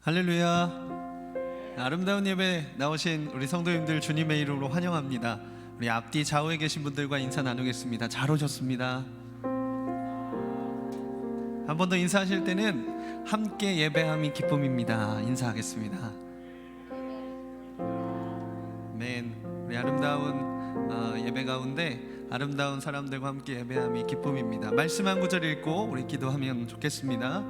할렐루야. 아름다운 예배 나오신 우리 성도님들 주님의 이름으로 환영합니다. 우리 앞뒤 좌우에 계신 분들과 인사 나누겠습니다. 잘 오셨습니다. 한 번 더 인사하실 때는 함께 예배함이 기쁨입니다. 인사하겠습니다. 아멘. 우리 아름다운 예배 가운데 아름다운 사람들과 함께 예배함이 기쁨입니다. 말씀 한 구절 읽고 우리 기도하면 좋겠습니다.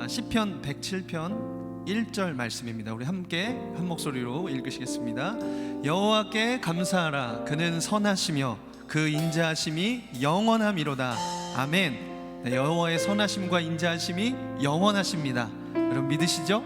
시편 107편 1절 말씀입니다. 우리 함께 한 목소리로 읽으시겠습니다. 여호와께 감사하라. 그는 선하시며 그 인자하심이 영원함이로다. 아멘. 네, 여호와의 선하심과 인자하심이 영원하십니다. 여러분 믿으시죠?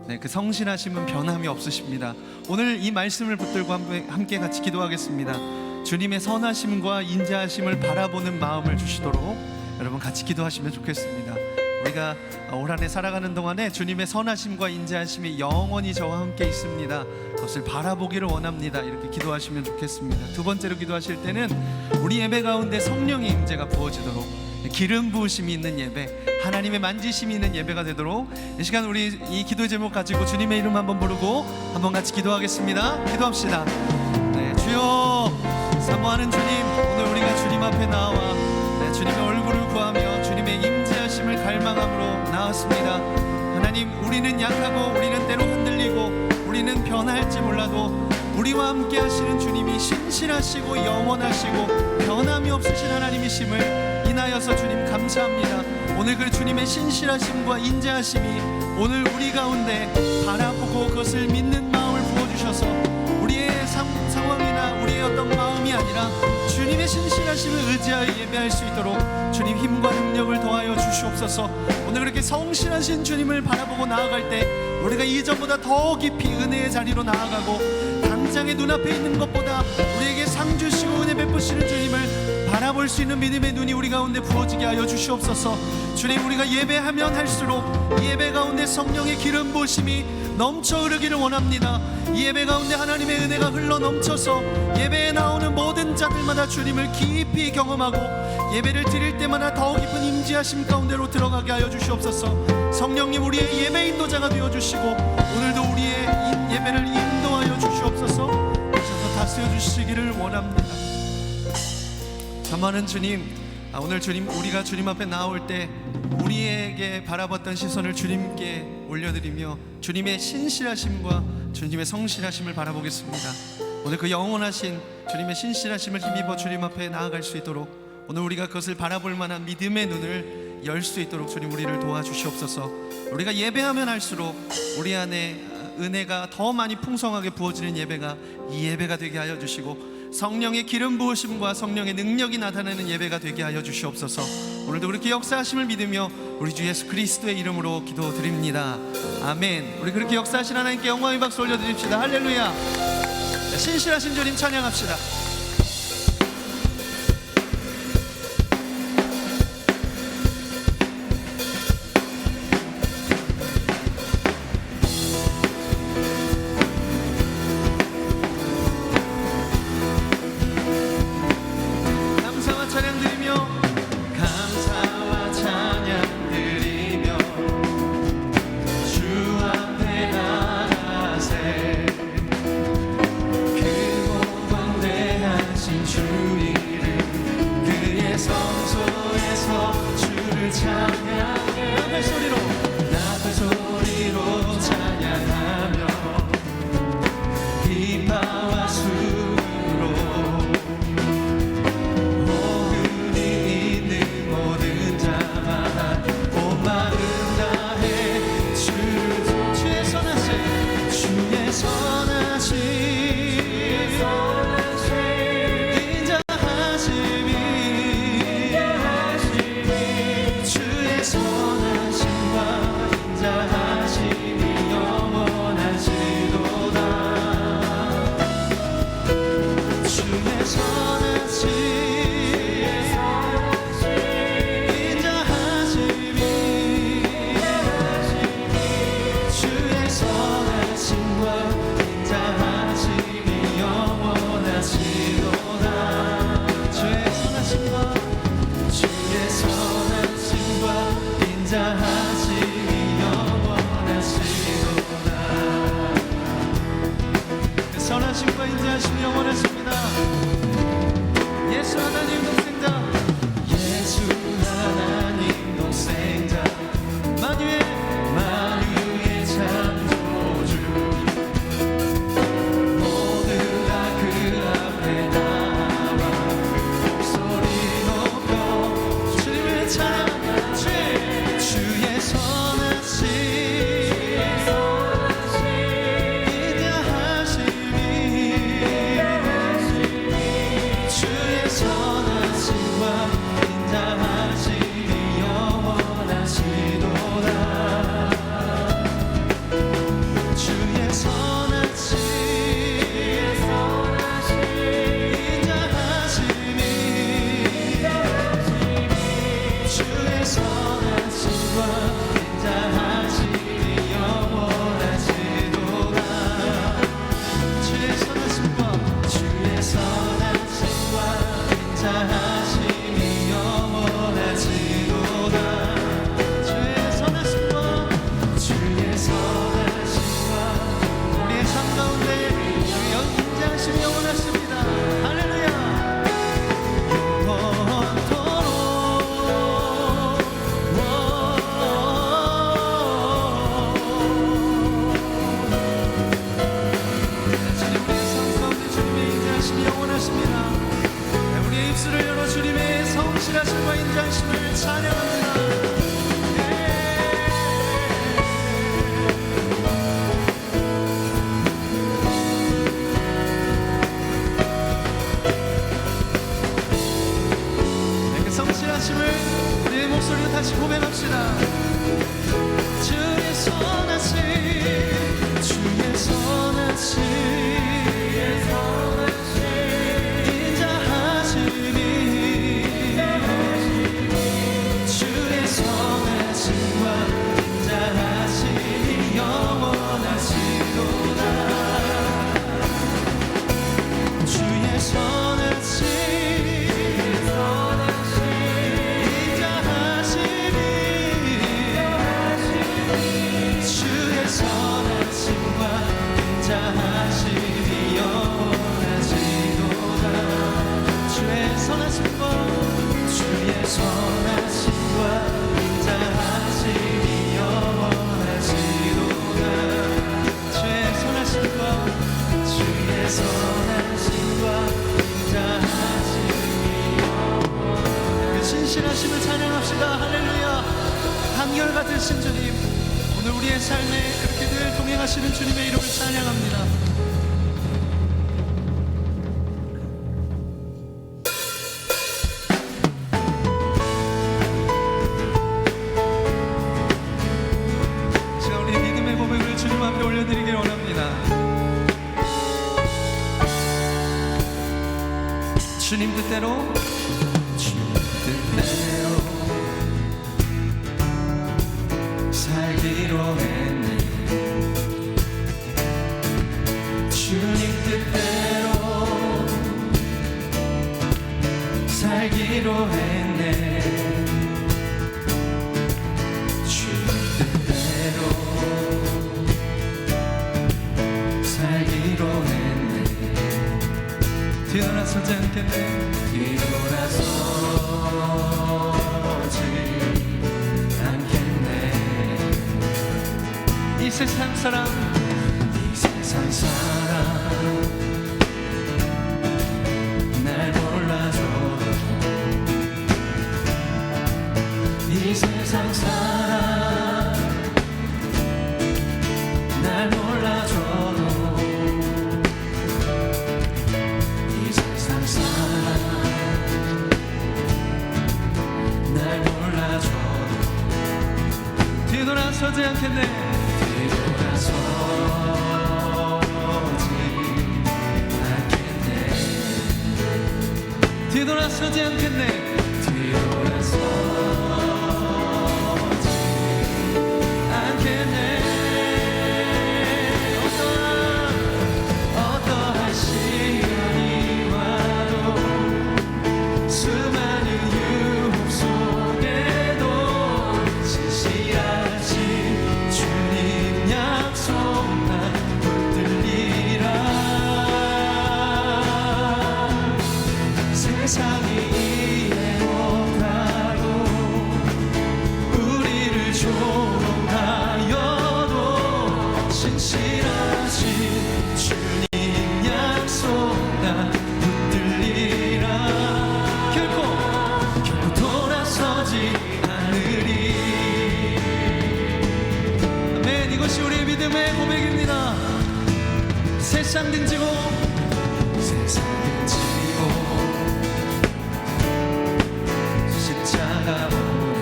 네, 그 성실하심은 변함이 없으십니다. 오늘 이 말씀을 붙들고 함께 같이 기도하겠습니다. 주님의 선하심과 인자하심을 바라보는 마음을 주시도록 여러분 같이 기도하시면 좋겠습니다. 우리가 올 한 해 살아가는 동안에 주님의 선하심과 인자하심이 영원히 저와 함께 있습니다. 그것을 바라보기를 원합니다. 이렇게 기도하시면 좋겠습니다. 두 번째로 기도하실 때는 우리 예배 가운데 성령의 임재가 부어지도록, 기름 부으심이 있는 예배, 하나님의 만지심이 있는 예배가 되도록 이 시간 우리 이 기도 제목 가지고 주님의 이름 한번 부르고 한번 같이 기도하겠습니다. 기도합시다. 네, 주여, 사모하는 주님, 오늘 우리가 주님 앞에 나와 주님의 얼굴을 구하며 주님의 임재하심을 갈망함으로 나왔습니다. 하나님, 우리는 약하고 우리는 때로 흔들리고 우리는 변할지 몰라도 우리와 함께 하시는 주님이 신실하시고 영원하시고 변함이 없으신 하나님이심을 인하여서 주님 감사합니다. 오늘 그 주님의 신실하심과 인자하심이 오늘 우리 가운데 바라보고 그것을 믿는 마음을 부어주셔서 우리의 상황이나 우리의 어떤 마음이 아니라 주님의 신실하심을 의지하여 예배할 수 있도록 주님 힘과 능력을 더하여 주시옵소서. 오늘 그렇게 성실하신 주님을 바라보고 나아갈 때 우리가 이전보다 더 깊이 은혜의 자리로 나아가고 당장의 눈앞에 있는 것보다 우리에게 상 주시고 은혜 베푸시는 주님을 바라볼 수 있는 믿음의 눈이 우리 가운데 부어지게 하여 주시옵소서. 주님, 우리가 예배하면 할수록 이 예배 가운데 성령의 기름 부으심이 넘쳐 흐르기를 원합니다. 이 예배 가운데 하나님의 은혜가 흘러 넘쳐서 예배에 나오는 모든 자들마다 주님을 깊이 경험하고 예배를 드릴 때마다 더 깊은 임재하심 가운데로 들어가게 하여 주시옵소서. 성령님, 우리의 예배 인도자가 되어주시고 오늘도 우리의 예배를 인도하여 주시옵소서. 오셔서 다스려 주시기를 원합니다. 사모하는 주님, 오늘 주님, 우리가 주님 앞에 나올 때 우리에게 바라봤던 시선을 주님께 올려드리며 주님의 신실하심과 주님의 성실하심을 바라보겠습니다. 오늘 그 영원하신 주님의 신실하심을 힘입어 주님 앞에 나아갈 수 있도록 오늘 우리가 그것을 바라볼 만한 믿음의 눈을 열 수 있도록 주님 우리를 도와주시옵소서. 우리가 예배하면 할수록 우리 안에 은혜가 더 많이 풍성하게 부어지는 예배가 이 예배가 되게 하여 주시고 성령의 기름 부으심과 성령의 능력이 나타나는 예배가 되게 하여 주시옵소서. 오늘도 그렇게 역사하심을 믿으며 우리 주 예수 그리스도의 이름으로 기도드립니다. 아멘. 우리 그렇게 역사하신 하나님께 영광의 박수 올려드립시다. 할렐루야. 신실하신 주님 찬양합시다. 그 인자하심이 영원하십니다. 예수 하나님 동생자, 예수 하나님 동생자, 만유의 창조주, 모두가 그 앞에 나와 목소리 높여 주님을 찬양하지. 주의 선하심 인자하심이, 주의 선하심과 인자하심이 영원하시도다. 주의 선하심 인자하심이, 주의 선하심과 인자하심이 영원하시도다. 주의 선하심과 인자하심이 영원하시도다. 주의 선하심과 우리의 삶 가운데 주의 인자하심이 영원하십니다. 할렐루야. 영원토록 주님의 삶 가운데 주님의 인자하심이 영원하십니다. 우리의 입술을 열어 주님의 성실하심과 인자하심을 찬양합니다. 그 성실하심을 우리의 목소리로 다시 고백합시다. 주의 선하심, 주의 선하심 인자하심이, 주의 선하심과 인자하심이 영원하시도다. 주의 선하심 인자하심이, 주의 선하심과 인자하심이 영원하시도다. 주의 선하심과 인자하심이 영원하시도다. 주의 선하심과 그 신실하심을 찬양합시다. 할렐루야. 한결같으신 주님, 오늘 우리의 삶에 그렇게 늘 동행하시는 주님의 이름을 찬양합니다. 올려드리길 원합니다. 주님 뜻대로, 주님 뜻대로 살기로 했네. 주님 뜻대로 살기로 했네. 주님 뜻대로 살기로 했네. 뒤돌아서지 않겠네. 뒤돌아서지 않겠네. 이 세상 사람, 이 세상 사람 날 몰라줘도, 이 세상 사람 날 몰라줘도, 이 세상 사람 날 몰라줘도 뒤돌아서지 않겠네. 뒤돌아서지 않겠네. 뒤돌아서지 않겠네. 어떠한 시련이 와도, 수많은 유혹 속에도 진실하신 주님 약속 난 붙들리라. 세상이 이해 못하고 우리를 조롱하여도 신실하신 주님 약속 나 붙들리라. 결코 돌아서지 않으리. 아멘. 이것이 우리의 믿음의 고백입니다. 세상 등지고 십자가 보내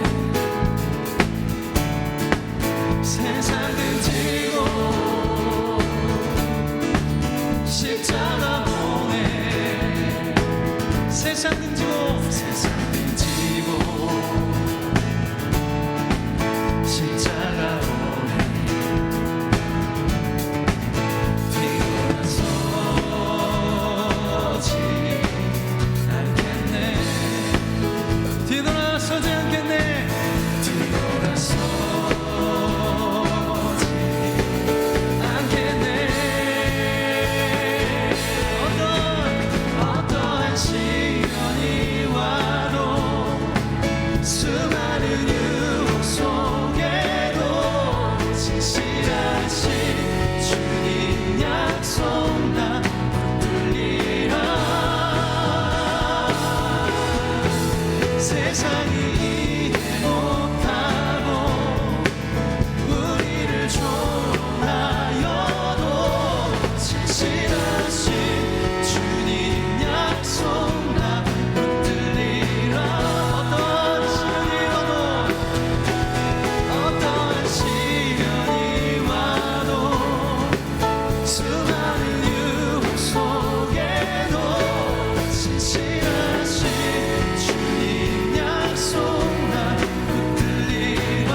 세상 등지고 십자가 보내 세상 등지고 십자가 보내 뒤돌아서지 않겠네. 어떠한 시련이 와도 수많은 유혹 속에도 진실하신 주님 약속 나 붙들리라. 세상이 이해 못하고 우리를 조롱하여도 진실하신 주님 약속 나 붙들리라. 어떠한 시련이 와도 수많은 유혹 속에도 진실하신 주님 약속 나 붙들리라.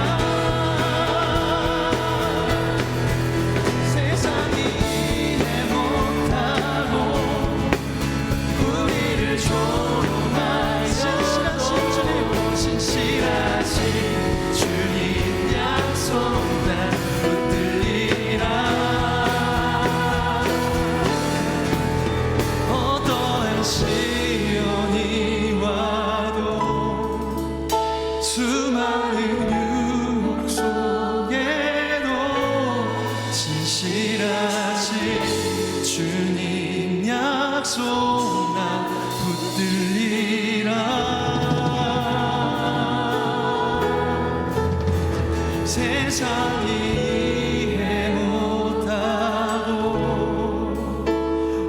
세상이 이해 못하고 우리를 조롱하여 신실하신 주님 약속 나 붙들리라. 어떠한 시련이 와도 수많은 유혹 속에도 진실하신 주님 약속 나 붙들리라. 세상이 이해 못하고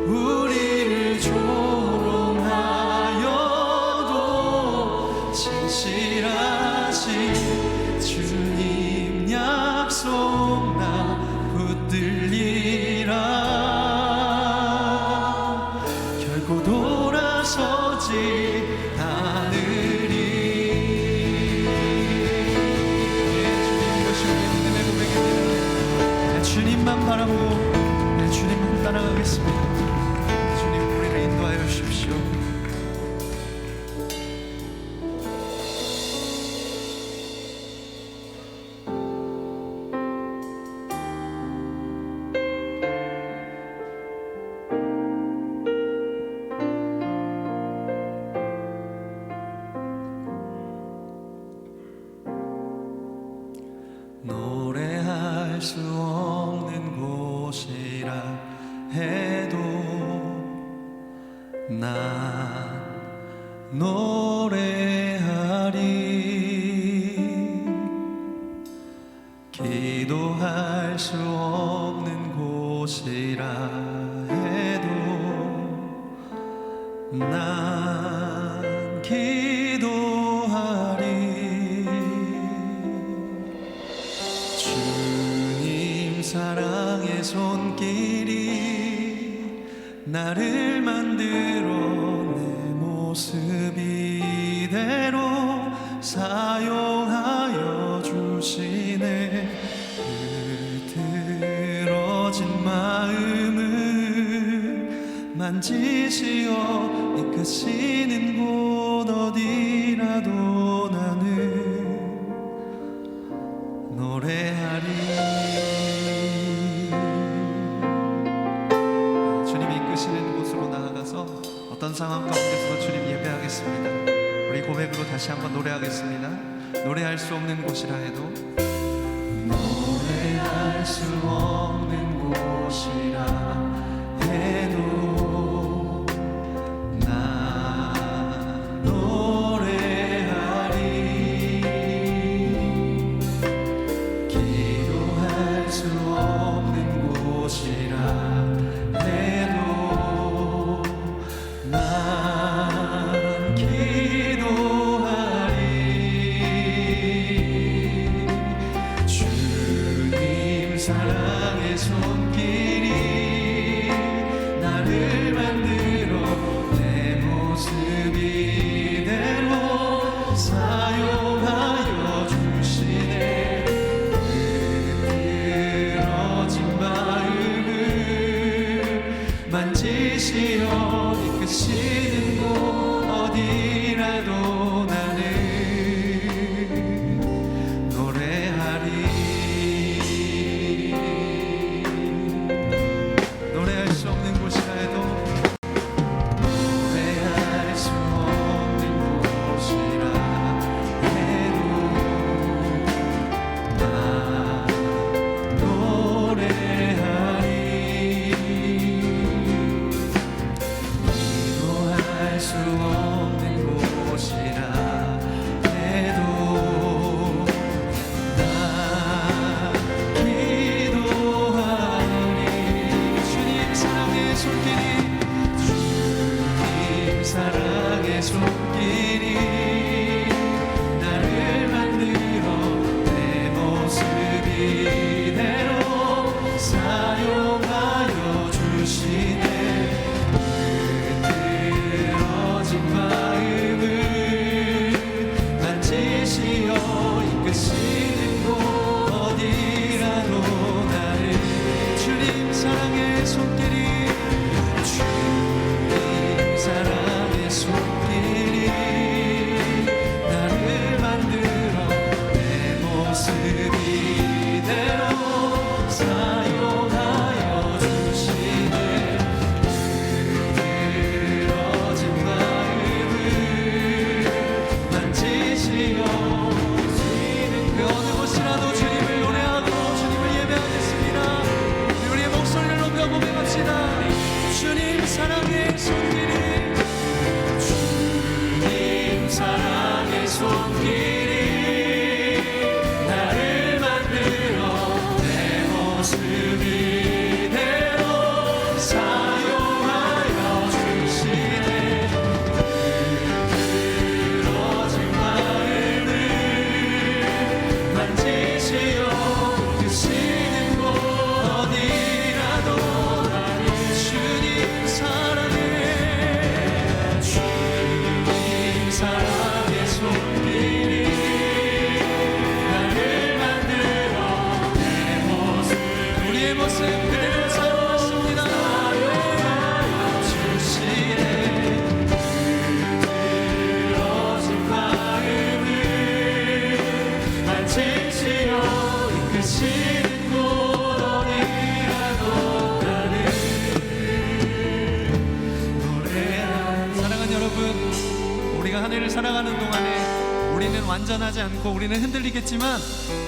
우리를 조롱하여도 진실하신 주님 약속 나 붙들리라. 결코 돌아서지 않으리. 이것이 우리의 믿음의 고백입니다. 주님만 바라보고 주님만 따라가겠습니다. 주님 우리를 인도하여 주십시오. 노래할 수 없는 곳이라 해도 난 노래하리. 기도할 수 없는 곳이라 해도 난 기도하리. 주님 사랑의 손길이 나를 만들어 내 모습 이대로 사용하여 주시네. 흐트러진 마음을 만지시어 이끄시는 곳 어디라도 나는 노래하리. 주님이 이끄시는 곳으로 나아가서 어떤 상황 가운데서 주님 예배 예배하겠습니다. 우리 고백으로 다시 한번 노래하겠습니다. 노래할 수 없는 곳이라 해도, 노래할 수 없는 곳이라 해도 나 노래하리. 기도할 수 없는 곳이라 해도 난 기도하리. 주님 사랑의 손길이 나를 만들어 내 모습 이대로 사용하여 주시네. 흐트러진 마음을 만지시어 이끄시는 곳 어디라도 나는 노래하리. 노래할 수 없는 곳이라 해도, 노래할 수 없는 곳이라 해도 나 노래하리. 기도할 수 없는 곳이라 해도 나 기도하리. 주님 사랑의 손길이, 주님 사랑의 손길이 나를 만들어 내 모습 이대로 사용하여 주시네. 흐트러진 마음을 만지시어 이끄시는 곳 어디라도 나를. 주님 사랑의 손길이, 주님 사랑의 손길이 나를 만들어 내 모습 이대로 사용하여 주시네. 흐트러진 마음을 만지시어 그 어느 곳이라도 주님을 노래하고 주님을 예배하겠습니다. 우리의 목소리를 높여 고백합시다. 주님 사랑의 손길이, 주님 사랑의 손길이 나를 만들어 내 모습 이대로 사용하여 주시네. 흐트러진 마음을 만지시어 이끄시는 곳 어디라도 나를. 주님 사랑해, 주님 사랑의 손길이 나를 만들어 내 모습, 우리의 모습 그대로 사용하십니다. 사용하여 주시네. 흐트러진 마음을 만지시어 이끄시는 곳 어디라도 나를 노래하리. 사랑하는 여러분, 우리가 한 해를 살아가는 동안에 우리는 완전하지 않고 우리는 흔들리겠지만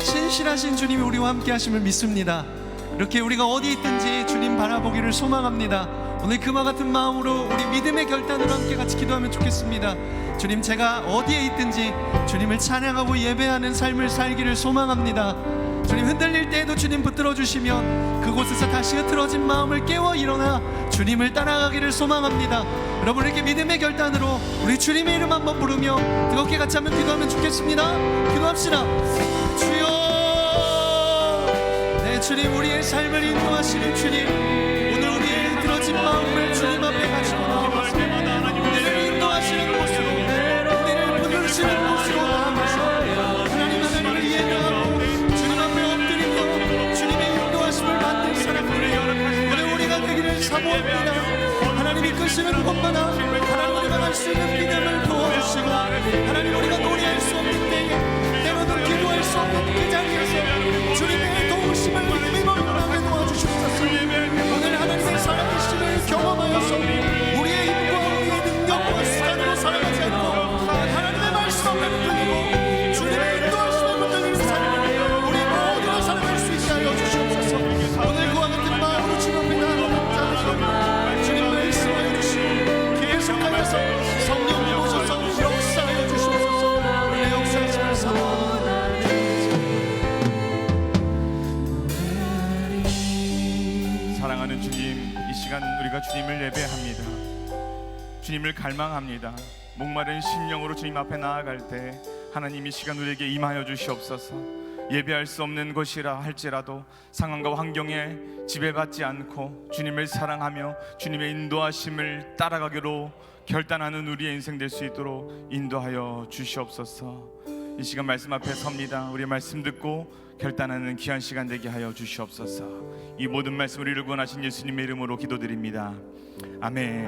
신실하신 주님이 우리와 함께 하심을 믿습니다. 이렇게 우리가 어디 있든지 주님 바라보기를 소망합니다. 오늘 그와 같은 마음으로 우리 믿음의 결단으로 함께 같이 기도하면 좋겠습니다. 주님, 제가 어디에 있든지 주님을 찬양하고 예배하는 삶을 살기를 소망합니다. 주님, 흔들릴 때에도 주님 붙들어 주시면 그곳에서 다시 흐트러진 마음을 깨워 일어나 주님을 따라가기를 소망합니다. 여러분, 이렇게 믿음의 결단으로 우리 주님의 이름 한번 부르며 뜨겁게 같이 한번 기도하면 좋겠습니다. 기도합시다. 주여, 네 주님, 우리의 삶을 인도하시는 주님, 오늘 우리의 흐트러진 마음을 주님 앞에 가지고 나와서 우리를 인도하시는 곳으로, 우리를 부르시는 곳으로 나아가서 하나님을 예배하고 주님 앞에 엎드리며 주님의 인도하심을 받는 사람들이 오늘 우리가 되기를 사모합니다. 하나님이 이끄시는 곳마다 하나님 우리가 갈 수 있는 믿음을 도와주시고, 하나님 우리가 노래할 수 없는 때에, 때로는 기도할 수 없는 그 자리에서 주님의 도우심을 힘입어나게 도와주시옵소서. 오늘 하나님의 살아계심을 경험하여서 우리의 힘과 우리의 능력과 수단으로 살아가지 주님을 예배합니다. 주님을 갈망합니다. 목마른 심령으로 주님 앞에 나아갈 때 하나님 이 시간 우리에게 임하여 주시옵소서. 예배할 수 없는 것이라 할지라도 상황과 환경에 지배받지 않고 주님을 사랑하며 주님의 인도하심을 따라가기로 결단하는 우리의 인생 될 수 있도록 인도하여 주시옵소서. 이 시간 말씀 앞에 섭니다. 우리 말씀 듣고 결단하는 귀한 시간 되게 하여 주시옵소서. 이 모든 말씀 우리를 구원하신 예수님의 이름으로 기도드립니다. 아멘.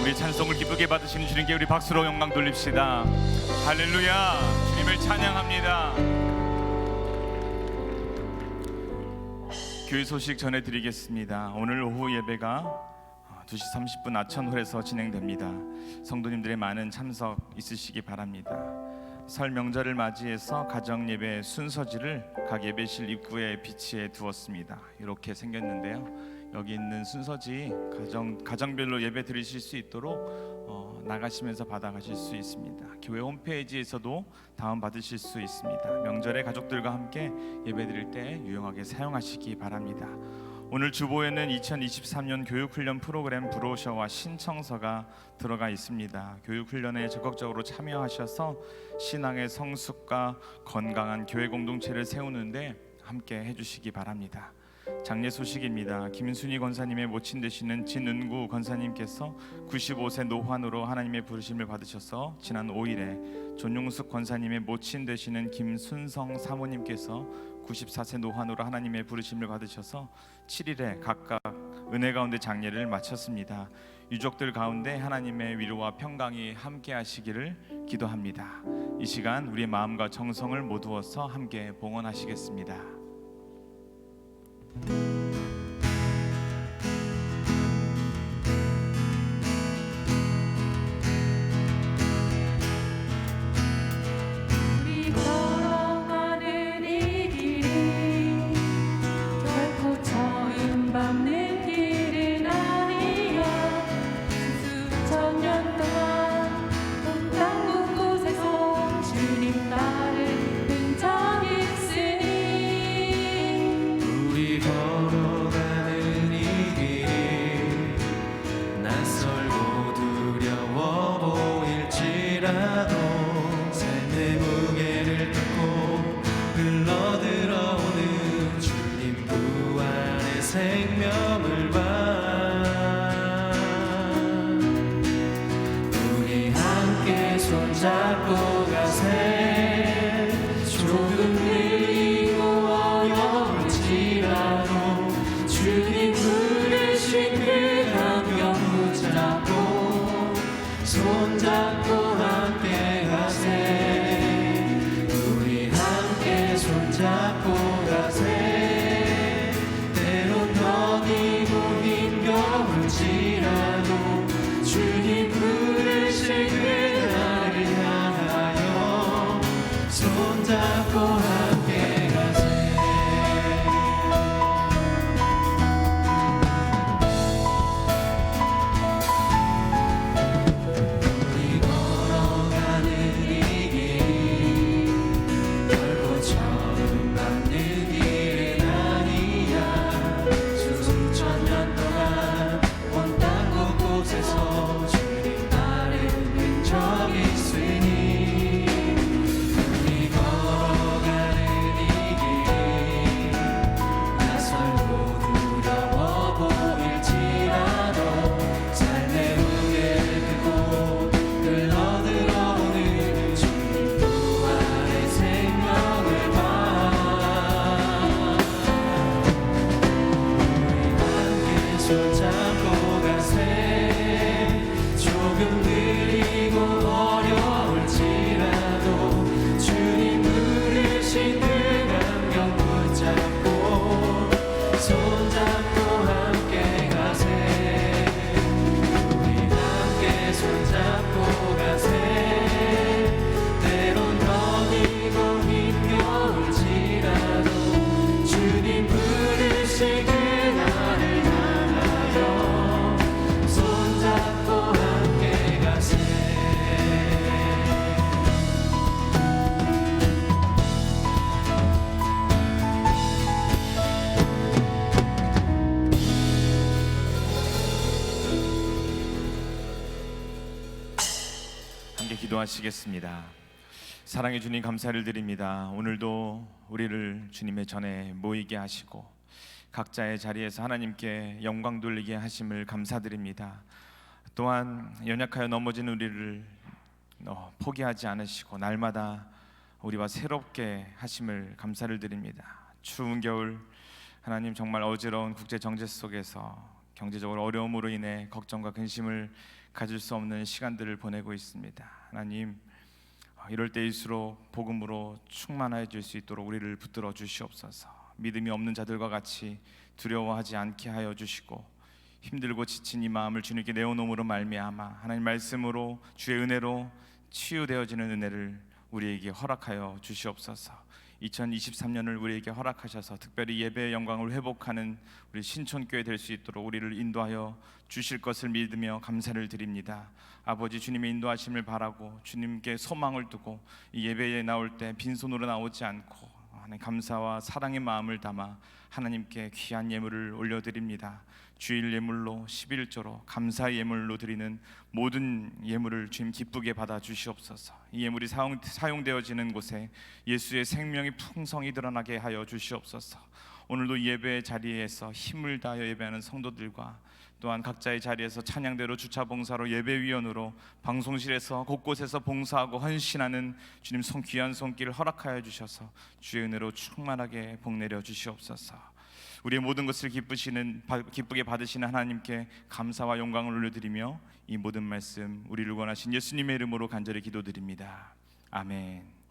우리 찬송을 기쁘게 받으시는 주님께 우리 박수로 영광 돌립시다. 할렐루야. 주님을 찬양합니다. 교회 소식 전해드리겠습니다. 오늘 오후 예배가 2시 30분 아천홀에서 진행됩니다. 성도님들의 많은 참석 있으시기 바랍니다. 설 명절을 맞이해서 가정 예배 순서지를 각 예배실 입구에 비치해 두었습니다. 이렇게 생겼는데요. 여기 있는 순서지 가정별로 예배 드리실 수 있도록 나가시면서 받아가실 수 있습니다. 교회 홈페이지에서도 다운받으실 수 있습니다. 명절에 가족들과 함께 예배 드릴 때 유용하게 사용하시기 바랍니다. 오늘 주보에는 2023년 교육훈련 프로그램 브로셔와 신청서가 들어가 있습니다. 교육훈련에 적극적으로 참여하셔서 신앙의 성숙과 건강한 교회 공동체를 세우는데 함께 해주시기 바랍니다. 장례 소식입니다. 김순희 권사님의 모친 되시는 진은구 권사님께서 95세 노환으로 하나님의 부르심을 받으셔서 지난 5일에 존용숙 권사님의 모친 되시는 김순성 사모님께서 94세 노환으로 하나님의 부르심을 받으셔서 7일에 각각 은혜 가운데 장례를 마쳤습니다. 유족들 가운데 하나님의 위로와 평강이 함께 하시기를 기도합니다. 이 시간 우리의 마음과 정성을 모두어서 함께 봉헌하시겠습니다. 함께 기도하시겠습니다. 사랑의 주님, 감사를 드립니다. 오늘도 우리를 주님의 전에 모이게 하시고 각자의 자리에서 하나님께 영광 돌리게 하심을 감사드립니다. 또한 연약하여 넘어진 우리를 포기하지 않으시고 날마다 우리와 새롭게 하심을 감사를 드립니다. 추운 겨울 하나님, 정말 어지러운 국제 정세 속에서 경제적으로 어려움으로 인해 걱정과 근심을 가질 수 없는 시간들을 보내고 있습니다. 하나님, 이럴 때일수록 복음으로 충만해 줄 수 있도록 우리를 붙들어 주시옵소서. 믿음이 없는 자들과 같이 두려워하지 않게 하여 주시고 힘들고 지친 이 마음을 주님께 내어놓음으로 말미암아 하나님 말씀으로 주의 은혜로 치유되어지는 은혜를 우리에게 허락하여 주시옵소서. 2023년을 우리에게 허락하셔서 특별히 예배의 영광을 회복하는 우리 신촌교회 될 수 있도록 우리를 인도하여 주실 것을 믿으며 감사를 드립니다. 아버지, 주님의 인도하심을 바라고 주님께 소망을 두고 이 예배에 나올 때 빈손으로 나오지 않고 하나님 감사와 사랑의 마음을 담아 하나님께 귀한 예물을 올려드립니다. 주일 예물로 11조로 감사의 예물로 드리는 모든 예물을 주님 기쁘게 받아 주시옵소서. 이 예물이 사용되어지는 곳에 예수의 생명이 풍성히 드러나게 하여 주시옵소서. 오늘도 예배의 자리에서 힘을 다하여 예배하는 성도들과 또한 각자의 자리에서 찬양대로 주차 봉사로 예배위원으로 방송실에서 곳곳에서 봉사하고 헌신하는 주님 귀한 손길을 허락하여 주셔서 주의 은혜로 충만하게 복내려 주시옵소서. 우리의 모든 것을 기쁘게 받으시는 하나님께 감사와 영광을 올려드리며 이 모든 말씀 우리를 원하신 예수님의 이름으로 간절히 기도드립니다. 아멘.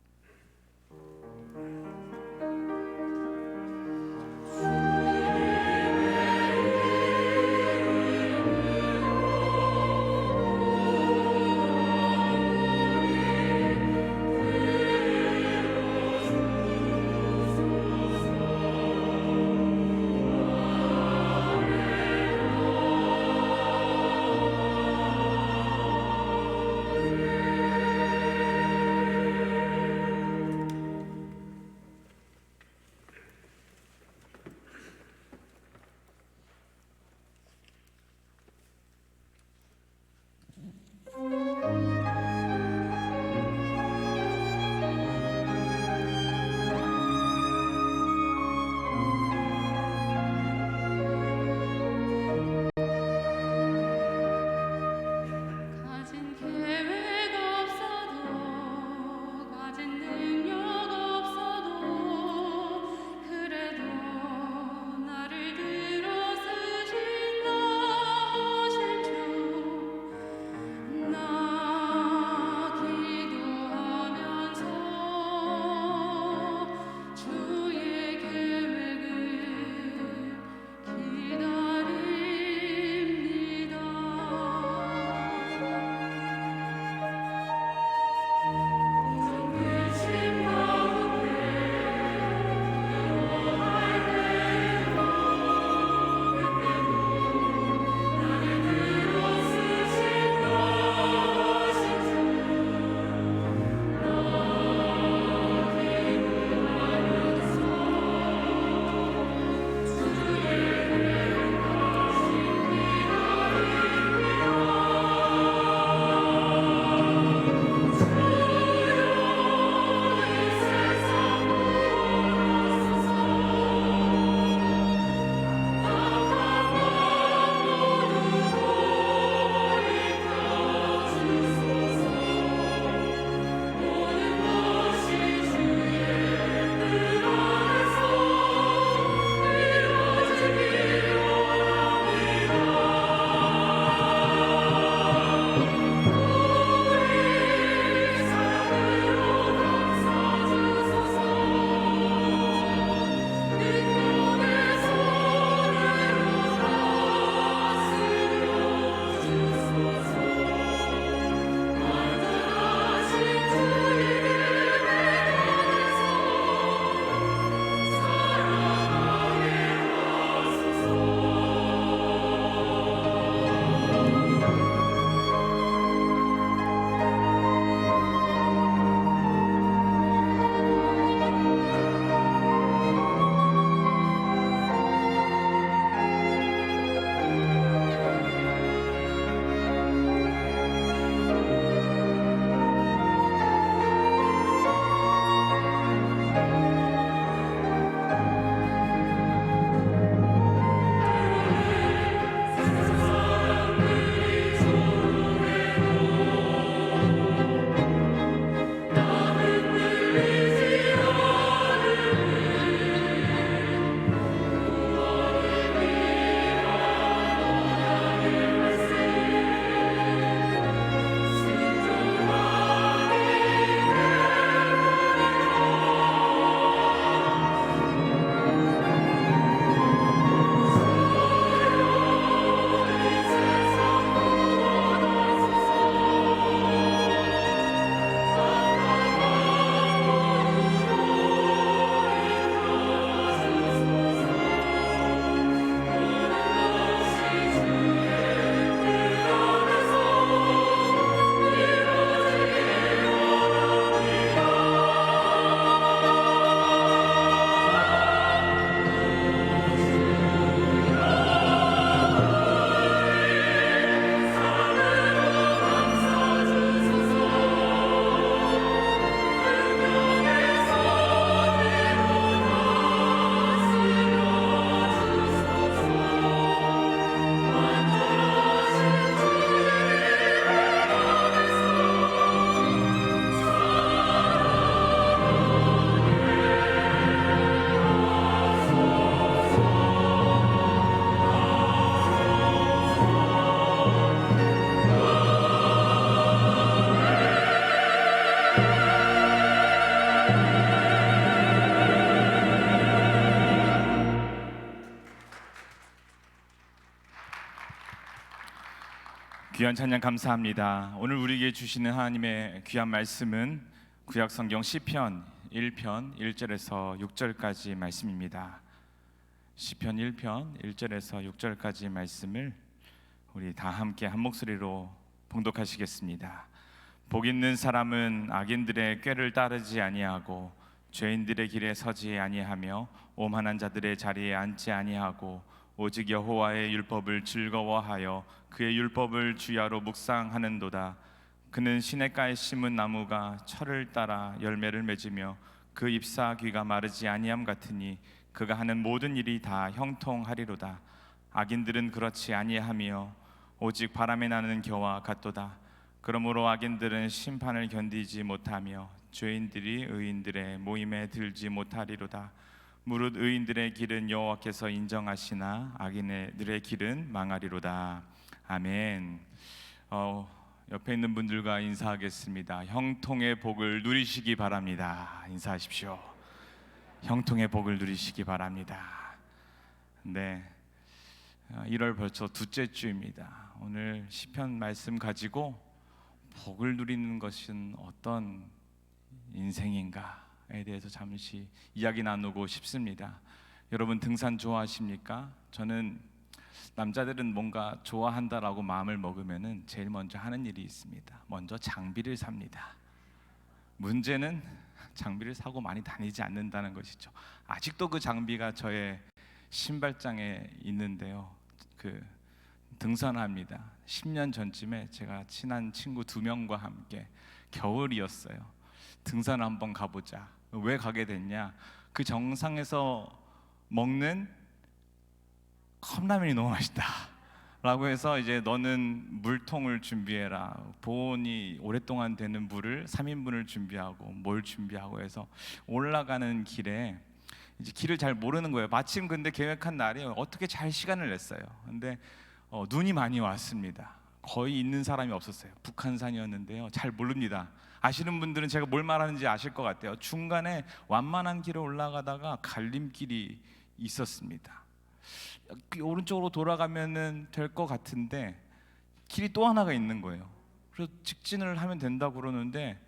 나 귀한 찬양 감사합니다. 오늘 우리에게 주시는 하나님의 귀한 말씀은 구약 성경 시편 1편 1절에서 6절까지 말씀입니다. 시편 1편 1절에서 6절까지 말씀을 우리 다 함께 한 목소리로 봉독하시겠습니다. 복 있는 사람은 악인들의 꾀를 따르지 아니하고 죄인들의 길에 서지 아니하며 오만한 자들의 자리에 앉지 아니하고 오직 여호와의 율법을 즐거워하여 그의 율법을 주야로 묵상하는도다. 그는 시냇가에 심은 나무가 철을 따라 열매를 맺으며 그 잎사 귀가 마르지 아니함 같으니 그가 하는 모든 일이 다 형통하리로다. 악인들은 그렇지 아니하며 오직 바람에 나는 겨와 같도다. 그러므로 악인들은 심판을 견디지 못하며 죄인들이 의인들의 모임에 들지 못하리로다. 무릇 의인들의 길은 여호와께서 인정하시나 악인들의 길은 망하리로다. 아멘. 옆에 있는 분들과 인사하겠습니다. 형통의 복을 누리시기 바랍니다. 인사하십시오. 형통의 복을 누리시기 바랍니다. 네, 1월 벌써 둘째 주입니다. 오늘 시편 말씀 가지고 복을 누리는 것은 어떤 인생인가에 대해서 잠시 이야기 나누고 싶습니다. 여러분 등산 좋아하십니까? 저는 남자들은 뭔가 좋아한다라고 마음을 먹으면은 제일 먼저 하는 일이 있습니다. 먼저 장비를 삽니다. 문제는 장비를 사고 많이 다니지 않는다는 것이죠. 아직도 그 장비가 저의 신발장에 있는데요. 등산합니다. 10년 전쯤에 제가 친한 친구 2명과 함께 겨울이었어요. 등산을 한번 가보자. 왜 가게 됐냐? 그 정상에서 먹는 컵라면이 너무 맛있다 라고 해서 이제 너는 물통을 준비해라. 보온이 오랫동안 되는 물을 3인분을 준비하고 뭘 준비하고 해서 올라가는 길에 이제 길을 잘 모르는 거예요. 마침 근데 계획한 날이 어떻게 잘 시간을 냈어요. 근데 눈이 많이 왔습니다. 거의 있는 사람이 없었어요. 북한산이었는데요. 잘 모릅니다. 아시는 분들은 제가 뭘 말하는지 아실 것 같아요. 중간에 완만한 길을 올라가다가 갈림길이 있었습니다. 오른쪽으로 돌아가면은 될 것 같은데 길이 또 하나가 있는 거예요. 그래서 직진을 하면 된다고 그러는데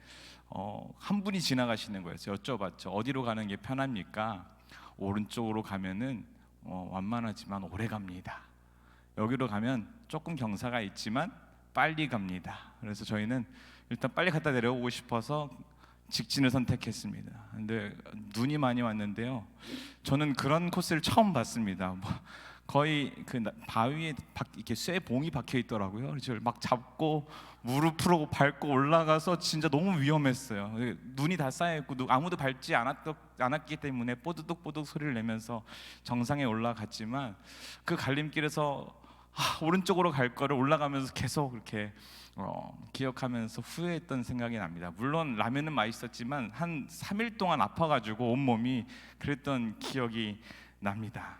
한 분이 지나가시는 거예요. 그래서 여쭤봤죠. 어디로 가는 게 편합니까? 오른쪽으로 가면은 완만하지만 오래 갑니다. 여기로 가면 조금 경사가 있지만 빨리 갑니다. 그래서 저희는 일단 빨리 갔다 내려오고 싶어서 직진을 선택했습니다. 근데 눈이 많이 왔는데요. 저는 그런 코스를 처음 봤습니다. 거의 그 바위에 이렇게 쇠봉이 박혀 있더라고요. 그래서 막 잡고 무릎으로 밟고 올라가서 진짜 너무 위험했어요. 눈이 다 쌓여 있고 아무도 밟지 않았기 때문에 뽀드득뽀득 소리를 내면서 정상에 올라갔지만 그 갈림길에서 오른쪽으로 갈 거를 올라가면서 계속 이렇게 기억하면서 후회했던 생각이 납니다. 물론 라면은 맛있었지만 한 3일 동안 아파가지고 온몸이 그랬던 기억이 납니다.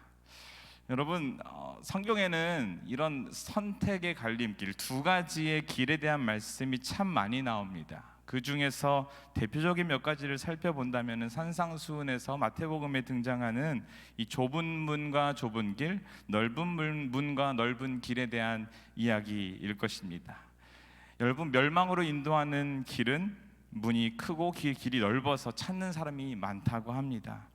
여러분, 성경에는 이런 선택의 갈림길, 두 가지의 길에 대한 말씀이 참 많이 나옵니다. 그 중에서 대표적인 몇 가지를 살펴본다면 산상수훈에서 마태복음에 등장하는 이 좁은 문과 좁은 길, 넓은 문과 넓은 길에 대한 이야기일 것입니다. 여러분, 멸망으로 인도하는 길은 문이 크고 길이 넓어서 찾는 사람이 많다고 합니다.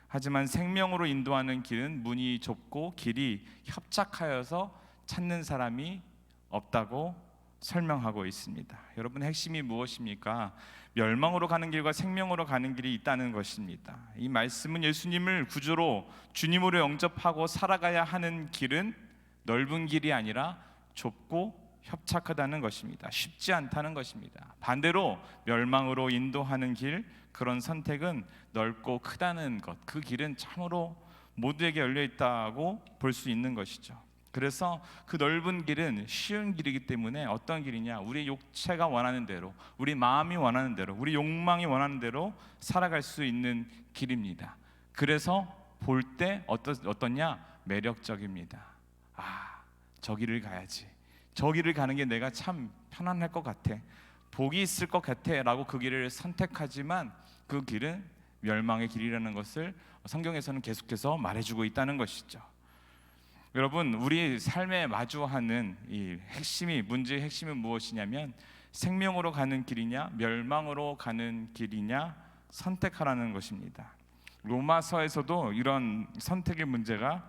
하지만 생명으로 인도하는 길은 문이 좁고 길이 협착하여서 찾는 사람이 없다고 설명하고 있습니다. 여러분, 핵심이 무엇입니까? 멸망으로 가는 길과 생명으로 가는 길이 있다는 것입니다. 이 말씀은 예수님을 구주로 주님으로 영접하고 살아가야 하는 길은 넓은 길이 아니라 좁고 협착하다는 것입니다. 쉽지 않다는 것입니다. 반대로 멸망으로 인도하는 길, 그런 선택은 넓고 크다는 것, 그 길은 참으로 모두에게 열려 있다고 볼 수 있는 것이죠. 그래서 그 넓은 길은 쉬운 길이기 때문에 어떤 길이냐? 우리 육체가 원하는 대로, 우리 마음이 원하는 대로, 우리 욕망이 원하는 대로 살아갈 수 있는 길입니다. 그래서 볼 때 어떠냐? 매력적입니다. 저 길을 가야지. 저 길을 가는 게 내가 참 편안할 것 같아. 복이 있을 것 같아 라고 그 길을 선택하지만 그 길은 멸망의 길이라는 것을 성경에서는 계속해서 말해주고 있다는 것이죠. 여러분, 우리 삶에 마주하는 이 문제의 핵심은 무엇이냐면 생명으로 가는 길이냐 멸망으로 가는 길이냐 선택하라는 것입니다. 로마서에서도 이런 선택의 문제가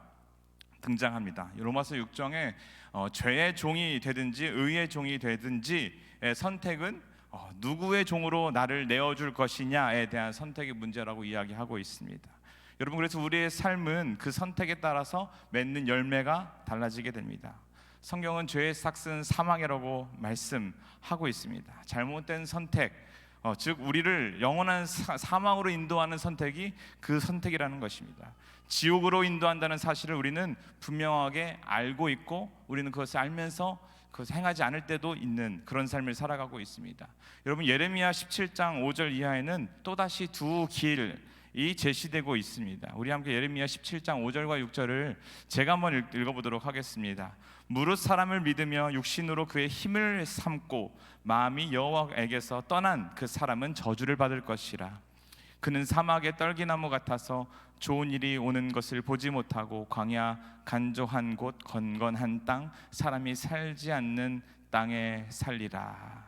등장합니다. 로마서 6장에 죄의 종이 되든지 의의 종이 되든지 선택은 누구의 종으로 나를 내어줄 것이냐에 대한 선택의 문제라고 이야기하고 있습니다. 여러분, 그래서 우리의 삶은 그 선택에 따라서 맺는 열매가 달라지게 됩니다. 성경은 죄의 삭은 사망이라고 말씀하고 있습니다. 잘못된 선택, 즉 우리를 영원한 사망으로 인도하는 선택이 그 선택이라는 것입니다. 지옥으로 인도한다는 사실을 우리는 분명하게 알고 있고 우리는 그것을 알면서 그것을 행하지 않을 때도 있는 그런 삶을 살아가고 있습니다. 여러분, 예레미야 17장 5절 이하에는 또다시 두 길이 제시되고 있습니다. 우리 함께 예레미야 17장 5절과 6절을 제가 한번 읽어보도록 하겠습니다. 무릇 사람을 믿으며 육신으로 그의 힘을 삼고 마음이 여호와에게서 떠난 그 사람은 저주를 받을 것이라. 그는 사막의 떨기나무 같아서 좋은 일이 오는 것을 보지 못하고 광야 간조한 곳 건건한 땅 사람이 살지 않는 땅에 살리라.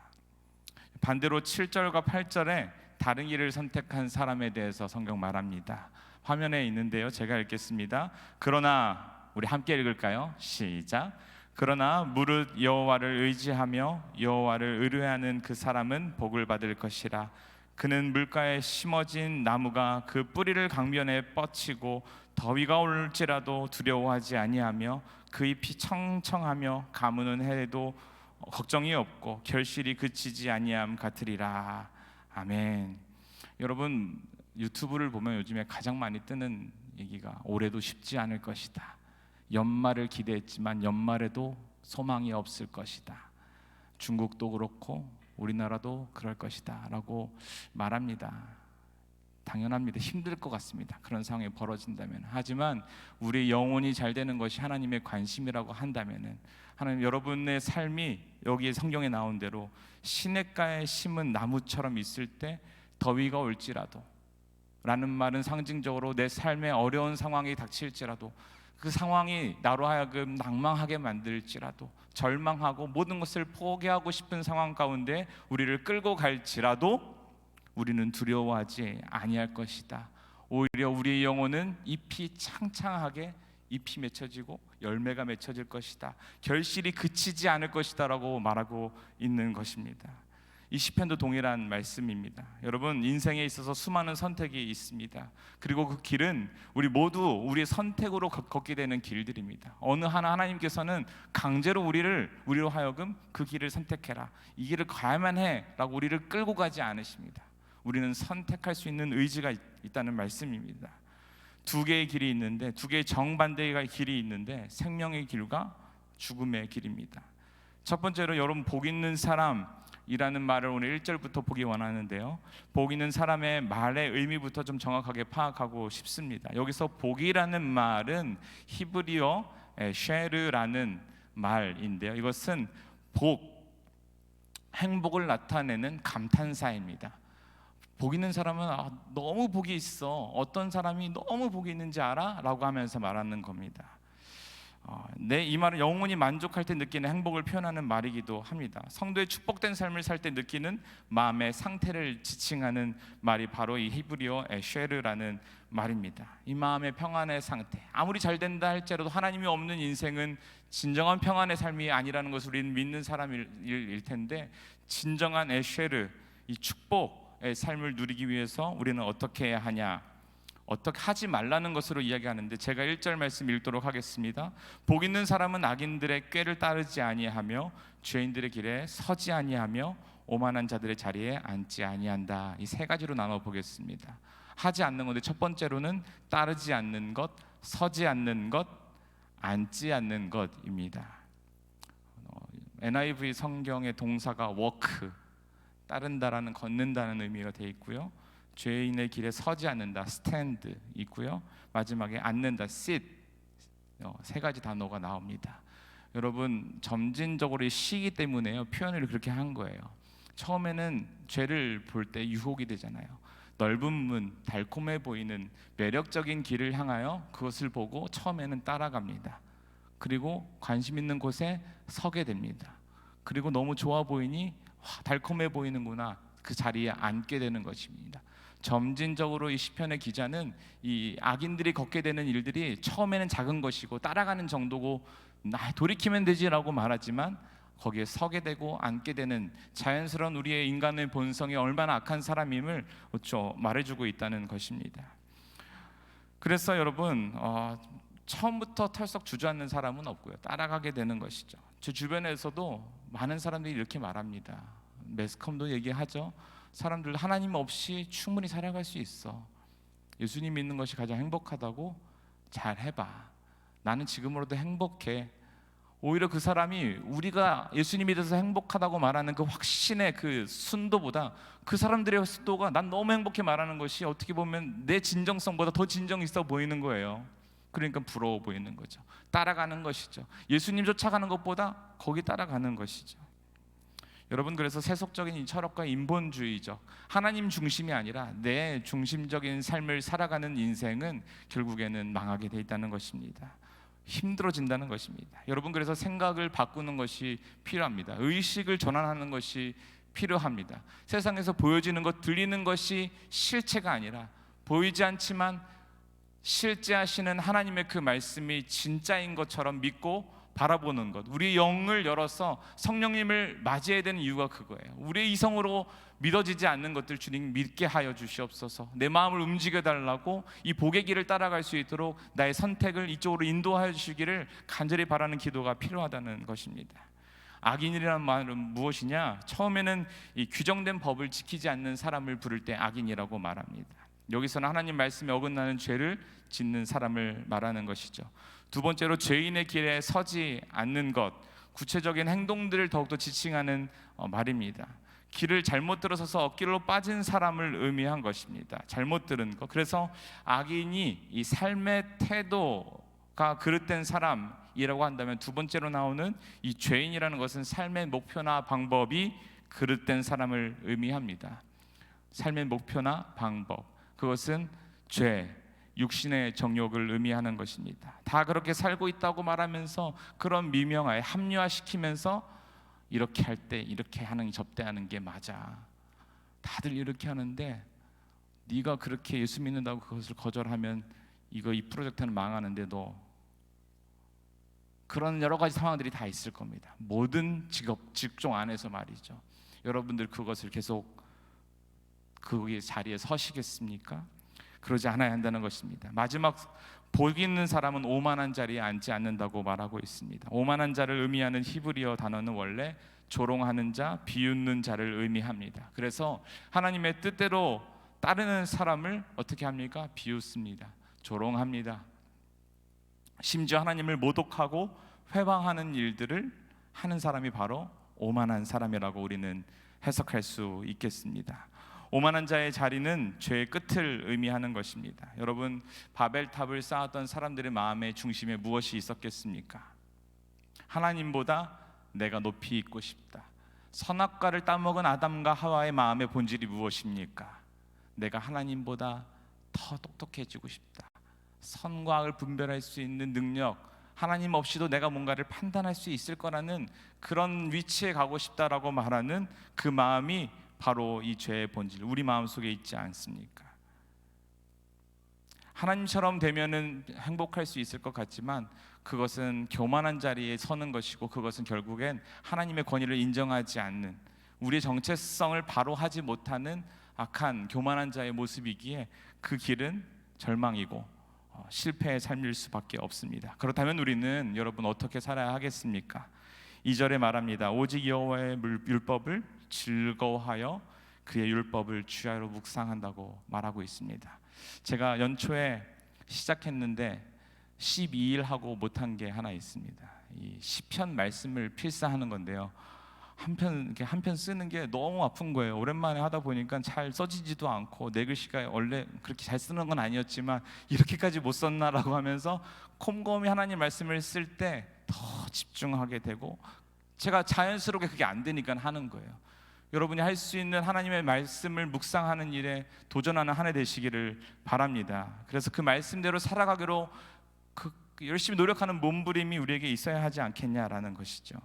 반대로 7절과 8절에 다른 길을 선택한 사람에 대해서 성경 말합니다. 화면에 있는데요, 제가 읽겠습니다. 그러나 우리 함께 읽을까요? 시작. 그러나 무릇 여호와를 의지하며 여호와를 의뢰하는 그 사람은 복을 받을 것이라. 그는 물가에 심어진 나무가 그 뿌리를 강변에 뻗치고 더위가 올지라도 두려워하지 아니하며 그 잎이 청청하며 가무는 해도 걱정이 없고 결실이 그치지 아니함 같으리라. 아멘. 여러분, 유튜브를 보면 요즘에 가장 많이 뜨는 얘기가 올해도 쉽지 않을 것이다. 연말을 기대했지만 연말에도 소망이 없을 것이다. 중국도 그렇고 우리나라도 그럴 것이다 라고 말합니다. 당연합니다. 힘들 것 같습니다. 그런 상황이 벌어진다면. 하지만 우리 영혼이 잘 되는 것이 하나님의 관심이라고 한다면 하나님, 여러분의 삶이 여기 성경에 나온 대로 시냇가에 심은 나무처럼 있을 때 더위가 올지라도 라는 말은 상징적으로 내 삶에 어려운 상황이 닥칠지라도 그 상황이 나로 하여금 낭망하게 만들지라도 절망하고 모든 것을 포기하고 싶은 상황 가운데 우리를 끌고 갈지라도 우리는 두려워하지 아니할 것이다. 오히려 우리의 영혼은 잎이 창창하게 잎이 맺혀지고 열매가 맺혀질 것이다. 결실이 그치지 않을 것이다 라고 말하고 있는 것입니다. 이 시편도 동일한 말씀입니다. 여러분, 인생에 있어서 수많은 선택이 있습니다. 그리고 그 길은 우리 모두 우리의 선택으로 걷게 되는 길들입니다. 어느 하나 하나님께서는 강제로 우리로 하여금 그 길을 선택해라, 이 길을 가야만 해 라고 우리를 끌고 가지 않으십니다. 우리는 선택할 수 있는 의지가 있다는 말씀입니다. 두 개의 길이 있는데, 두 개의 정반대의 길이 있는데 생명의 길과 죽음의 길입니다. 첫 번째로 여러분, 복 있는 사람이라는 말을 오늘 1절부터 보기 원하는데요, 복 있는 사람의 말의 의미부터 좀 정확하게 파악하고 싶습니다. 여기서 복이라는 말은 히브리어 쉐르라는 말인데요, 이것은 행복을 나타내는 감탄사입니다. 복 있는 사람은 너무 복이 있어, 어떤 사람이 너무 복이 있는지 알아? 라고 하면서 말하는 겁니다. 이 말은 영혼이 만족할 때 느끼는 행복을 표현하는 말이기도 합니다. 성도의 축복된 삶을 살 때 느끼는 마음의 상태를 지칭하는 말이 바로 이 히브리어 쉐르라는 말입니다. 이 마음의 평안의 상태, 아무리 잘 된다 할지라도 하나님이 없는 인생은 진정한 평안의 삶이 아니라는 것을 우리는 믿는 사람일 텐데, 진정한 쉐르, 이 축복의 삶을 누리기 위해서 우리는 어떻게 해야 하냐, 어떻게 하지 말라는 것으로 이야기하는데, 제가 1절 말씀 읽도록 하겠습니다. 복 있는 사람은 악인들의 꾀를 따르지 아니하며 죄인들의 길에 서지 아니하며 오만한 자들의 자리에 앉지 아니한다. 이 세 가지로 나눠 보겠습니다. 하지 않는 건데, 첫 번째로는 따르지 않는 것, 서지 않는 것, 앉지 않는 것입니다. NIV 성경의 동사가 walk, 따른다라는, 걷는다는 의미가 되어 있고요, 죄인의 길에 서지 않는다, stand 있고요, 마지막에 앉는다, sit, 세 가지 단어가 나옵니다. 여러분, 점진적으로 시기 때문에요, 표현을 그렇게 한 거예요. 처음에는 죄를 볼 때 유혹이 되잖아요. 넓은 문, 달콤해 보이는 매력적인 길을 향하여 그것을 보고 처음에는 따라갑니다. 그리고 관심 있는 곳에 서게 됩니다. 그리고 너무 좋아 보이니 달콤해 보이는구나, 그 자리에 앉게 되는 것입니다. 점진적으로 이 시편의 기자는 이 악인들이 걷게 되는 일들이 처음에는 작은 것이고 따라가는 정도고 돌이키면 되지라고 말하지만 거기에 서게 되고 앉게 되는 자연스러운 우리의 인간의 본성이 얼마나 악한 사람임을 말해주고 있다는 것입니다. 그래서 여러분, 처음부터 털썩 주저앉는 사람은 없고요, 따라가게 되는 것이죠. 제 주변에서도 많은 사람들이 이렇게 말합니다. 매스컴도 얘기하죠. 사람들 하나님 없이 충분히 살아갈 수 있어. 예수님 믿는 것이 가장 행복하다고. 잘 해봐. 나는 지금으로도 행복해. 오히려 그 사람이 우리가 예수님 믿어서 행복하다고 말하는 그 확신의 그 순도보다 그 사람들의 순도가 난 너무 행복해 말하는 것이 어떻게 보면 내 진정성보다 더 진정 있어 보이는 거예요. 그러니까 부러워 보이는 거죠. 따라가는 것이죠. 예수님 쫓아가는 것보다 거기 따라가는 것이죠. 여러분, 그래서 세속적인 이 철학과 인본주의적 하나님 중심이 아니라 내 중심적인 삶을 살아가는 인생은 결국에는 망하게 돼 있다는 것입니다. 힘들어진다는 것입니다. 여러분, 그래서 생각을 바꾸는 것이 필요합니다. 의식을 전환하는 것이 필요합니다. 세상에서 보여지는 것, 들리는 것이 실체가 아니라 보이지 않지만 실제하시는 하나님의 그 말씀이 진짜인 것처럼 믿고 바라보는 것, 우리 영을 열어서 성령님을 맞이해야 되는 이유가 그거예요. 우리의 이성으로 믿어지지 않는 것들 주님 믿게 하여 주시옵소서. 내 마음을 움직여 달라고 이 복의 길을 따라갈 수 있도록 나의 선택을 이쪽으로 인도하여 주시기를 간절히 바라는 기도가 필요하다는 것입니다. 악인이라는 말은 무엇이냐? 처음에는 이 규정된 법을 지키지 않는 사람을 부를 때 악인이라고 말합니다. 여기서는 하나님 말씀에 어긋나는 죄를 짓는 사람을 말하는 것이죠. 두 번째로 죄인의 길에 서지 않는 것, 구체적인 행동들을 더욱더 지칭하는 말입니다. 길을 잘못 들어서서 엇길로 빠진 사람을 의미한 것입니다. 잘못 들은 것. 그래서 악인이 이 삶의 태도가 그릇된 사람이라고 한다면 두 번째로 나오는 이 죄인이라는 것은 삶의 목표나 방법이 그릇된 사람을 의미합니다. 삶의 목표나 방법, 그것은 죄, 육신의 정욕을 의미하는 것입니다. 다 그렇게 살고 있다고 말하면서 그런 미명화에 합리화시키면서 이렇게 할 때 이렇게 하는, 접대하는 게 맞아. 다들 이렇게 하는데 네가 그렇게 예수 믿는다고 그것을 거절하면 이 프로젝트는 망하는데 너. 그런 여러 가지 상황들이 다 있을 겁니다. 모든 직종 안에서 말이죠. 여러분들 그것을 계속 그 자리에 서시겠습니까? 그러지 않아야 한다는 것입니다. 마지막 복 있는 사람은 오만한 자리에 앉지 않는다고 말하고 있습니다. 오만한 자를 의미하는 히브리어 단어는 원래 조롱하는 자, 비웃는 자를 의미합니다. 그래서 하나님의 뜻대로 따르는 사람을 어떻게 합니까? 비웃습니다. 조롱합니다. 심지어 하나님을 모독하고 회방하는 일들을 하는 사람이 바로 오만한 사람이라고 우리는 해석할 수 있겠습니다. 오만한 자의 자리는 죄의 끝을 의미하는 것입니다. 여러분, 바벨탑을 쌓았던 사람들의 마음의 중심에 무엇이 있었겠습니까? 하나님보다 내가 높이 있고 싶다. 선악과를 따먹은 아담과 하와의 마음의 본질이 무엇입니까? 내가 하나님보다 더 똑똑해지고 싶다. 선과 악을 분별할 수 있는 능력, 하나님 없이도 내가 뭔가를 판단할 수 있을 거라는 그런 위치에 가고 싶다라고 말하는 그 마음이 바로 이 죄의 본질, 우리 마음속에 있지 않습니까? 하나님처럼 되면은 행복할 수 있을 것 같지만 그것은 교만한 자리에 서는 것이고, 그것은 결국엔 하나님의 권위를 인정하지 않는, 우리의 정체성을 바로 하지 못하는 악한 교만한 자의 모습이기에 그 길은 절망이고 실패의 삶일 수밖에 없습니다. 그렇다면 우리는 여러분 어떻게 살아야 하겠습니까? 2절에 말합니다. 오직 여호와의 율법을 즐거워하여 그의 율법을 주야로 묵상한다고 말하고 있습니다. 제가 연초에 시작했는데 12일 하고 못한 게 하나 있습니다. 이 시편 말씀을 필사하는 건데요, 한 편 쓰는 게 너무 아픈 거예요. 오랜만에 하다 보니까 잘 써지지도 않고, 내 글씨가 원래 그렇게 잘 쓰는 건 아니었지만 이렇게까지 못 썼나라고 하면서 곰곰이 하나님 말씀을 쓸 때 더 집중하게 되고, 제가 자연스럽게 그게 안 되니까 하는 거예요. 여러분이 할 수 있는 하나님의 말씀을 묵상하는 일에 도전하는 한 해 되시기를 바랍니다. 그래서 그 말씀대로 살아가기로 열심히 노력하는 몸부림이 우리에게 있어야 하지 않겠냐라는 것이죠.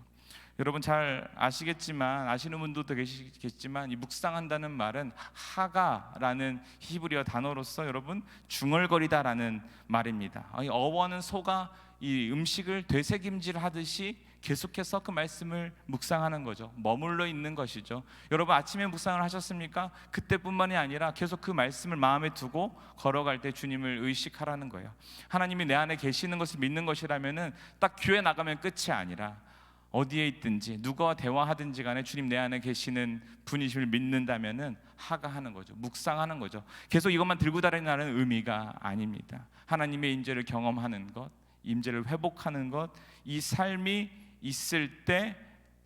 여러분 잘 아시겠지만, 아시는 분도 계시겠지만, 이 묵상한다는 말은 하가라는 히브리어 단어로서 여러분 중얼거리다라는 말입니다. 이 어원은 소가 이 음식을 되새김질 하듯이 계속해서 그 말씀을 묵상하는 거죠. 머물러 있는 것이죠. 여러분 아침에 묵상을 하셨습니까? 그때뿐만이 아니라 계속 그 말씀을 마음에 두고 걸어갈 때 주님을 의식하라는 거예요. 하나님이 내 안에 계시는 것을 믿는 것이라면은 딱 교회 나가면 끝이 아니라 어디에 있든지 누구와 대화하든지 간에 주님 내 안에 계시는 분이심을 믿는다면은 하가하는 거죠. 묵상하는 거죠. 계속 이것만 들고 다니는 의미가 아닙니다. 하나님의 임재를 경험하는 것, 임재를 회복하는 것, 이 삶이 있을 때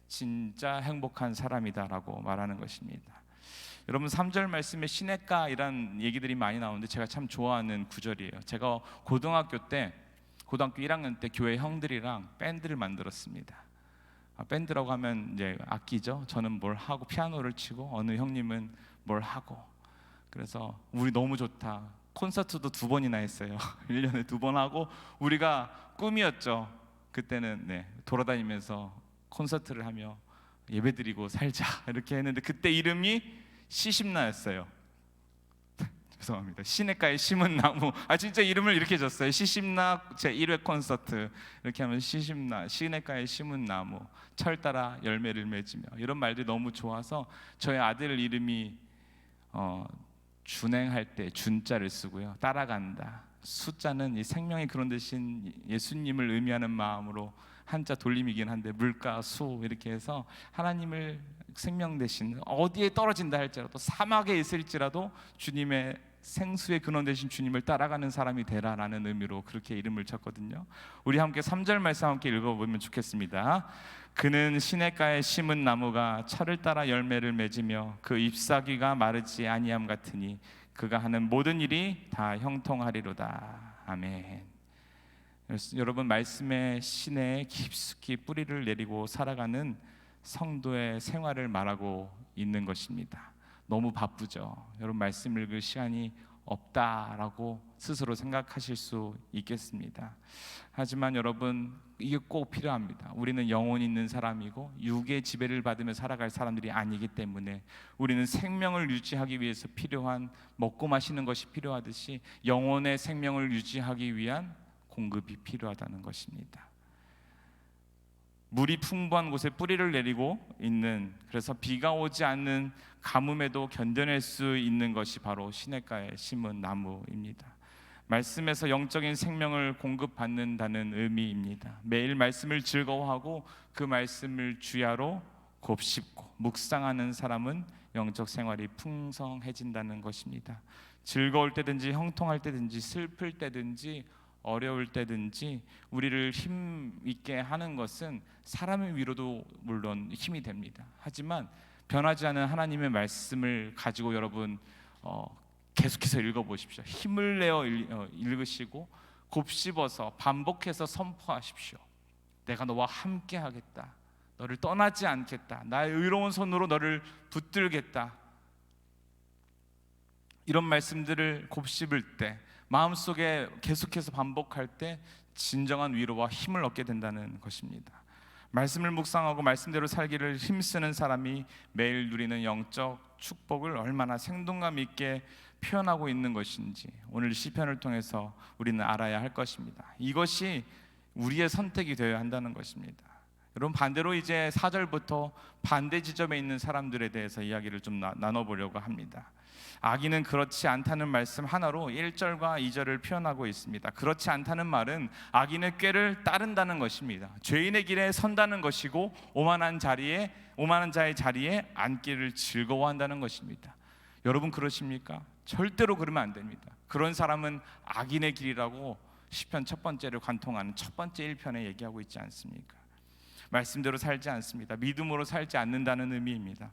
진짜 행복한 사람이다라고 말하는 것입니다. 여러분 3절 말씀에 시냇가이란 얘기들이 많이 나오는데 제가 참 좋아하는 구절이에요. 제가 고등학교 1학년 때 교회 형들이랑 밴드를 만들었습니다. 밴드라고 하면 이제 악기죠. 저는 뭘 하고 피아노를 치고 어느 형님은 뭘 하고, 그래서 우리 너무 좋다. 콘서트도 2번이나 했어요. 1년에 2번 하고 우리가 꿈이었죠. 그때는 돌아다니면서 콘서트를 하며 예배드리고 살자 이렇게 했는데 그때 이름이 시심나였어요. 죄송합니다. 시냇가에 심은 나무. 진짜 이름을 이렇게 줬어요. 시심나 제 1회 콘서트 이렇게 하면 시심나 시냇가에 심은 나무 철 따라 열매를 맺으며, 이런 말들이 너무 좋아서 저희 아들 이름이 준행할 때 준자를 쓰고요. 따라간다. 숫자는 이 생명의 근원 되신 예수님을 의미하는 마음으로 한자 돌림이긴 한데 물가 수 이렇게 해서 하나님을 생명 되신, 어디에 떨어진다 할지라도 사막에 있을지라도 주님의 생수의 근원 되신 주님을 따라가는 사람이 되라라는 의미로 그렇게 이름을 쳤거든요. 우리 함께 3절 말씀 함께 읽어보면 좋겠습니다. 그는 시냇가에 심은 나무가 철을 따라 열매를 맺으며 그 잎사귀가 마르지 아니함 같으니 그가 하는 모든 일이 다 형통하리로다. 아멘. 여러분 말씀의 시내에 깊숙이 뿌리를 내리고 살아가는 성도의 생활을 말하고 있는 것입니다. 너무 바쁘죠. 여러분 말씀 읽을 시간이 없다라고 스스로 생각하실 수 있겠습니다. 하지만 여러분 이게 꼭 필요합니다. 우리는 영혼이 있는 사람이고 육의 지배를 받으며 살아갈 사람들이 아니기 때문에 우리는 생명을 유지하기 위해서 필요한 먹고 마시는 것이 필요하듯이 영혼의 생명을 유지하기 위한 공급이 필요하다는 것입니다. 물이 풍부한 곳에 뿌리를 내리고 있는, 그래서 비가 오지 않는 가뭄에도 견뎌낼 수 있는 것이 바로 시냇가에 심은 나무입니다. 말씀에서 영적인 생명을 공급받는다는 의미입니다. 매일 말씀을 즐거워하고 그 말씀을 주야로 곱씹고 묵상하는 사람은 영적 생활이 풍성해진다는 것입니다. 즐거울 때든지 형통할 때든지 슬플 때든지 어려울 때든지 우리를 힘 있게 하는 것은 사람의 위로도 물론 힘이 됩니다. 하지만 변하지 않은 하나님의 말씀을 가지고 여러분 계속해서 읽어보십시오. 힘을 내어 읽으시고 곱씹어서 반복해서 선포하십시오. 내가 너와 함께 하겠다. 너를 떠나지 않겠다. 나의 의로운 손으로 너를 붙들겠다. 이런 말씀들을 곱씹을 때, 마음속에 계속해서 반복할 때 진정한 위로와 힘을 얻게 된다는 것입니다. 말씀을 묵상하고 말씀대로 살기를 힘쓰는 사람이 매일 누리는 영적 축복을 얼마나 생동감 있게 표현하고 있는 것인지 오늘 시편을 통해서 우리는 알아야 할 것입니다. 이것이 우리의 선택이 되어야 한다는 것입니다. 여러분 반대로 이제 4절부터 반대 지점에 있는 사람들에 대해서 이야기를 좀 나눠보려고 합니다. 악인은 그렇지 않다는 말씀 하나로 1절과 2절을 표현하고 있습니다. 그렇지 않다는 말은 악인의 꾀를 따른다는 것입니다. 죄인의 길에 선다는 것이고 오만한 자의 자리에 앉기를 즐거워한다는 것입니다. 여러분 그러십니까? 절대로 그러면 안 됩니다. 그런 사람은 악인의 길이라고 시편 첫 번째를 관통하는 첫 번째 1편에 얘기하고 있지 않습니까? 말씀대로 살지 않습니다. 믿음으로 살지 않는다는 의미입니다.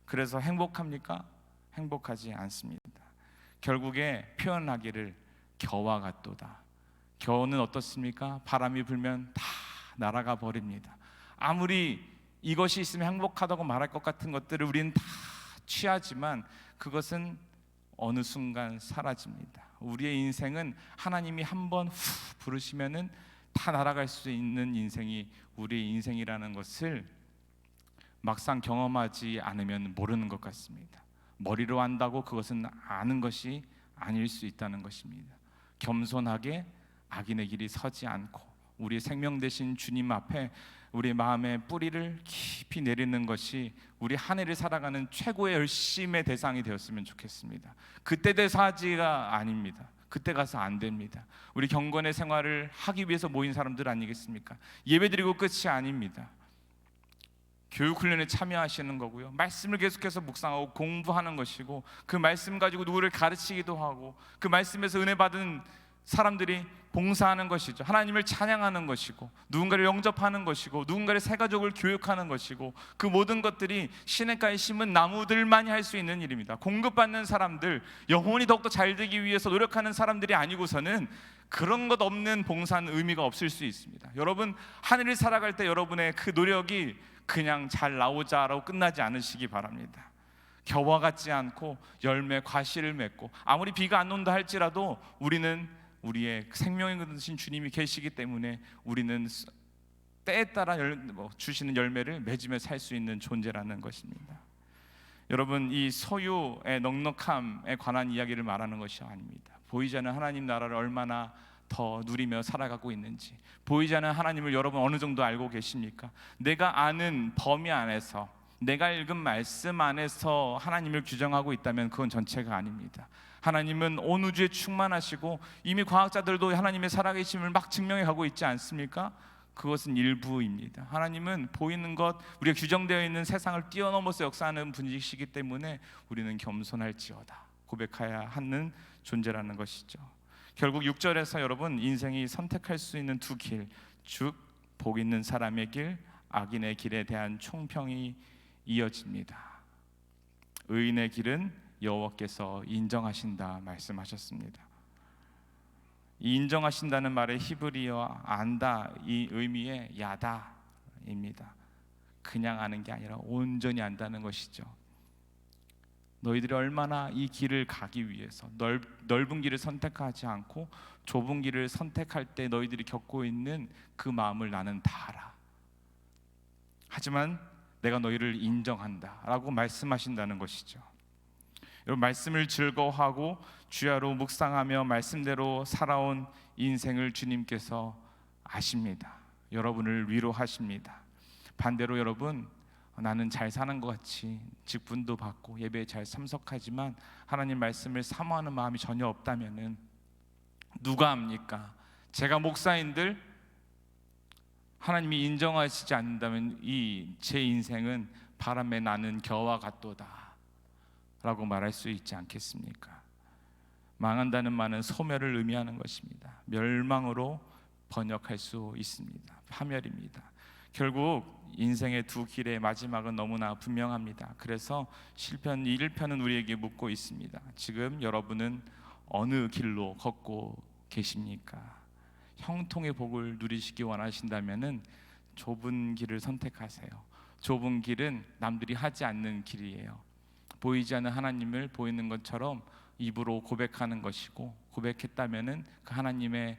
그래서 행복합니까? 행복하지 않습니다. 결국에 표현하기를 겨와 같도다. 겨는 어떻습니까? 바람이 불면 다 날아가 버립니다. 아무리 이것이 있으면 행복하다고 말할 것 같은 것들을 우리는 다 취하지만 그것은 어느 순간 사라집니다. 우리의 인생은 하나님이 한번 후 부르시면은 다 날아갈 수 있는 인생이 우리의 인생이라는 것을 막상 경험하지 않으면 모르는 것 같습니다. 머리로 안다고 그것은 아는 것이 아닐 수 있다는 것입니다. 겸손하게 악인의 길이 서지 않고 우리의 생명 되신 주님 앞에 우리 마음의 뿌리를 깊이 내리는 것이 우리 한 해를 살아가는 최고의 열심의 대상이 되었으면 좋겠습니다. 그때 돼서 하지가 아닙니다. 그때 가서 안 됩니다. 우리 경건의 생활을 하기 위해서 모인 사람들 아니겠습니까? 예배드리고 끝이 아닙니다. 교육훈련에 참여하시는 거고요, 말씀을 계속해서 묵상하고 공부하는 것이고, 그 말씀 가지고 누구를 가르치기도 하고, 그 말씀에서 은혜 받은 사람들이 봉사하는 것이죠. 하나님을 찬양하는 것이고, 누군가를 영접하는 것이고, 누군가의 새 가족을 교육하는 것이고, 그 모든 것들이 시냇가에 심은 나무들만이 할 수 있는 일입니다. 공급받는 사람들, 영혼이 더욱더 잘 되기 위해서 노력하는 사람들이 아니고서는 그런 것 없는 봉사는 의미가 없을 수 있습니다. 여러분, 하늘을 살아갈 때 여러분의 그 노력이 그냥 잘 나오자라고 끝나지 않으시기 바랍니다. 겨와 같지 않고 열매 과실을 맺고, 아무리 비가 안 온다 할지라도 우리는 우리의 생명이 거두신 주님이 계시기 때문에 우리는 때에 따라 주시는 열매를 맺으며 살 수 있는 존재라는 것입니다. 여러분, 이 소유의 넉넉함에 관한 이야기를 말하는 것이 아닙니다. 보이지 않는 하나님 나라를 얼마나 더 누리며 살아가고 있는지, 보이지 않는 하나님을 여러분 어느 정도 알고 계십니까? 내가 아는 범위 안에서, 내가 읽은 말씀 안에서 하나님을 규정하고 있다면 그건 전체가 아닙니다. 하나님은 온 우주에 충만하시고 이미 과학자들도 하나님의 살아계심을 막 증명해 가고 있지 않습니까? 그것은 일부입니다. 하나님은 보이는 것, 우리가 규정되어 있는 세상을 뛰어넘어서 역사하는 분이시기 때문에 우리는 겸손할지어다 고백해야 하는 존재라는 것이죠. 결국 6절에서 여러분, 인생이 선택할 수 있는 두 길, 즉 복 있는 사람의 길, 악인의 길에 대한 총평이 이어집니다. 의인의 길은 여호와께서 인정하신다 말씀하셨습니다. 이 인정하신다는 말의 히브리어 안다, 이 의미의 야다입니다. 그냥 아는 게 아니라 온전히 안다는 것이죠. 너희들이 얼마나 이 길을 가기 위해서 넓은 길을 선택하지 않고 좁은 길을 선택할 때 너희들이 겪고 있는 그 마음을 나는 다 알아. 하지만 내가 너희를 인정한다 라고 말씀하신다는 것이죠. 여러분, 말씀을 즐거워하고 주야로 묵상하며 말씀대로 살아온 인생을 주님께서 아십니다. 여러분을 위로하십니다. 반대로 여러분, 나는 잘 사는 것 같이 직분도 받고 예배에 잘 참석하지만 하나님 말씀을 사모하는 마음이 전혀 없다면은 누가 합니까? 제가 목사인들 하나님이 인정하시지 않는다면 이 제 인생은 바람에 나는 겨와 같도다 라고 말할 수 있지 않겠습니까? 망한다는 말은 소멸을 의미하는 것입니다. 멸망으로 번역할 수 있습니다. 파멸입니다. 결국 인생의 두 길의 마지막은 너무나 분명합니다. 그래서 시편 1편은 우리에게 묻고 있습니다. 지금 여러분은 어느 길로 걷고 계십니까? 형통의 복을 누리시기 원하신다면은 좁은 길을 선택하세요. 좁은 길은 남들이 하지 않는 길이에요. 보이지 않는 하나님을 보이는 것처럼 입으로 고백하는 것이고, 고백했다면은 그 하나님의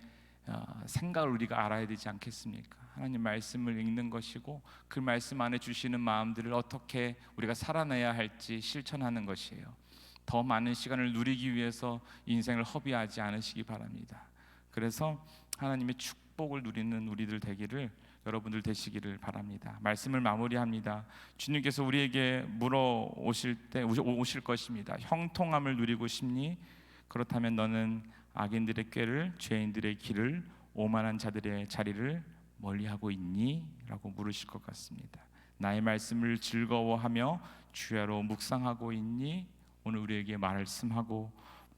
생각을 우리가 알아야 되지 않겠습니까? 하나님 말씀을 읽는 것이고, 그 말씀 안에 주시는 마음들을 어떻게 우리가 살아내야 할지 실천하는 것이에요. 더 많은 시간을 누리기 위해서 인생을 허비하지 않으시기 바랍니다. 그래서 하나님의 축복을 누리는 우리들 되기를, 여러분들 되시기를 바랍니다. 말씀을 마무리합니다. 주님께서 우리에게 물어오실 때 오실 것입니다. 형통함을 누리고 싶니? 그렇다면 너는 악인들의 꾀를, 죄인들의 길을, 오만한 자들의 자리를 멀리하고 있니? 라고 물으실 것 같습니다. 나의 말씀을 즐거워하며 주야로 묵상하고 있니? 오늘 우리에게 말씀하고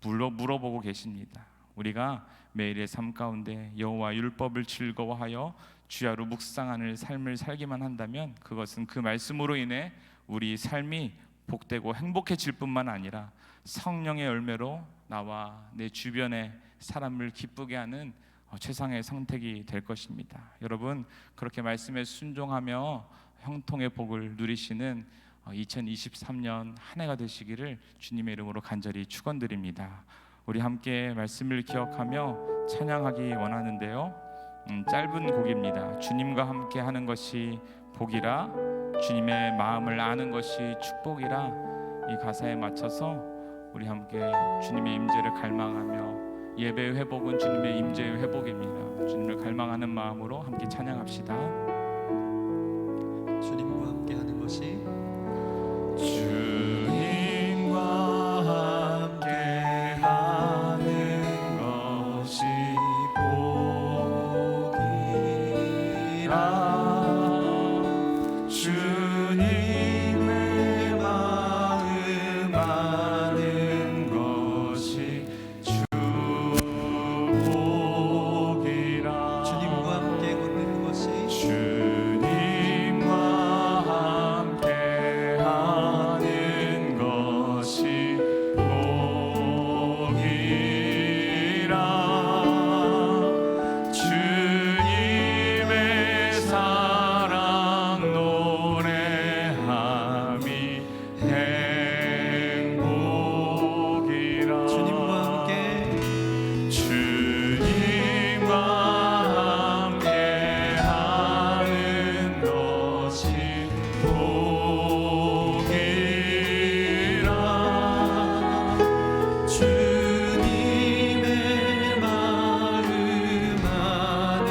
물어보고 계십니다. 우리가 매일의 삶 가운데 여호와 율법을 즐거워하여 주야로 묵상하는 삶을 살기만 한다면 그것은 그 말씀으로 인해 우리 삶이 복되고 행복해질 뿐만 아니라 성령의 열매로 나와 내 주변의 사람을 기쁘게 하는 최상의 선택이 될 것입니다. 여러분, 그렇게 말씀에 순종하며 형통의 복을 누리시는 2023년 한 해가 되시기를 주님의 이름으로 간절히 축원드립니다. 우리 함께 말씀을 기억하며 찬양하기 원하는데요. 짧은 곡입니다. 주님과 함께 하는 것이 복이라 주님의 마음을 아는 것이 축복이라, 이 가사에 맞춰서 우리 함께 주님의 임재를 갈망하며, 예배의 회복은 주님의 임재의 회복입니다. 주님을 갈망하는 마음으로 함께 찬양합시다. 주님과 함께 하는 것이 주님과 함께 하는 것이 복이라 주님의 마음 아는 것이 축복이라 주님과 함께 걷는 것이 주님과 함께 하는 것이 복이라 주님의 사랑 노래함이 행복이라 주님과 함께 주님과 함께 하는 것이 복이라 주님의 마음 아는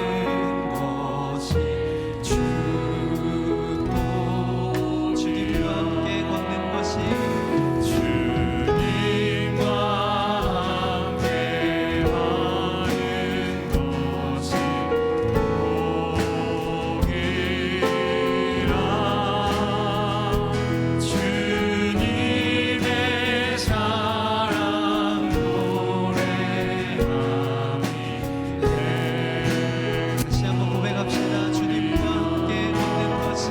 것이 축복 주님과 함께 걷는 것이 주님과 함께 하는 것이 복이라 주님의 사랑 노래함이 다시 한번 고백합시다. 주님과 함께 걷는 것이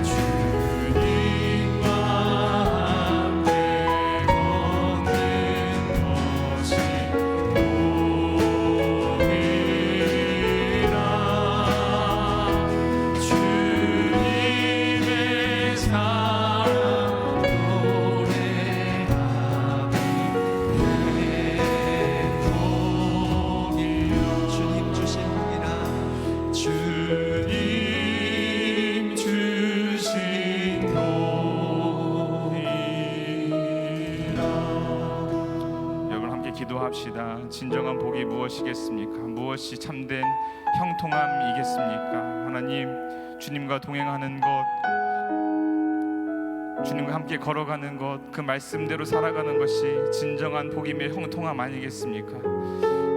주님과 함께 걷는 것이 복이라 주님의 사랑 주님 주신 복이라 주님 주신 복이라. 여러분 함께 기도합시다. 진정한 복이 무엇이겠습니까? 무엇이 참된 형통함이겠습니까? 하나님, 주님과 동행하는 것, 주님과 함께 걸어가는 것, 그 말씀대로 살아가는 것이 진정한 복이며 형통함 아니겠습니까?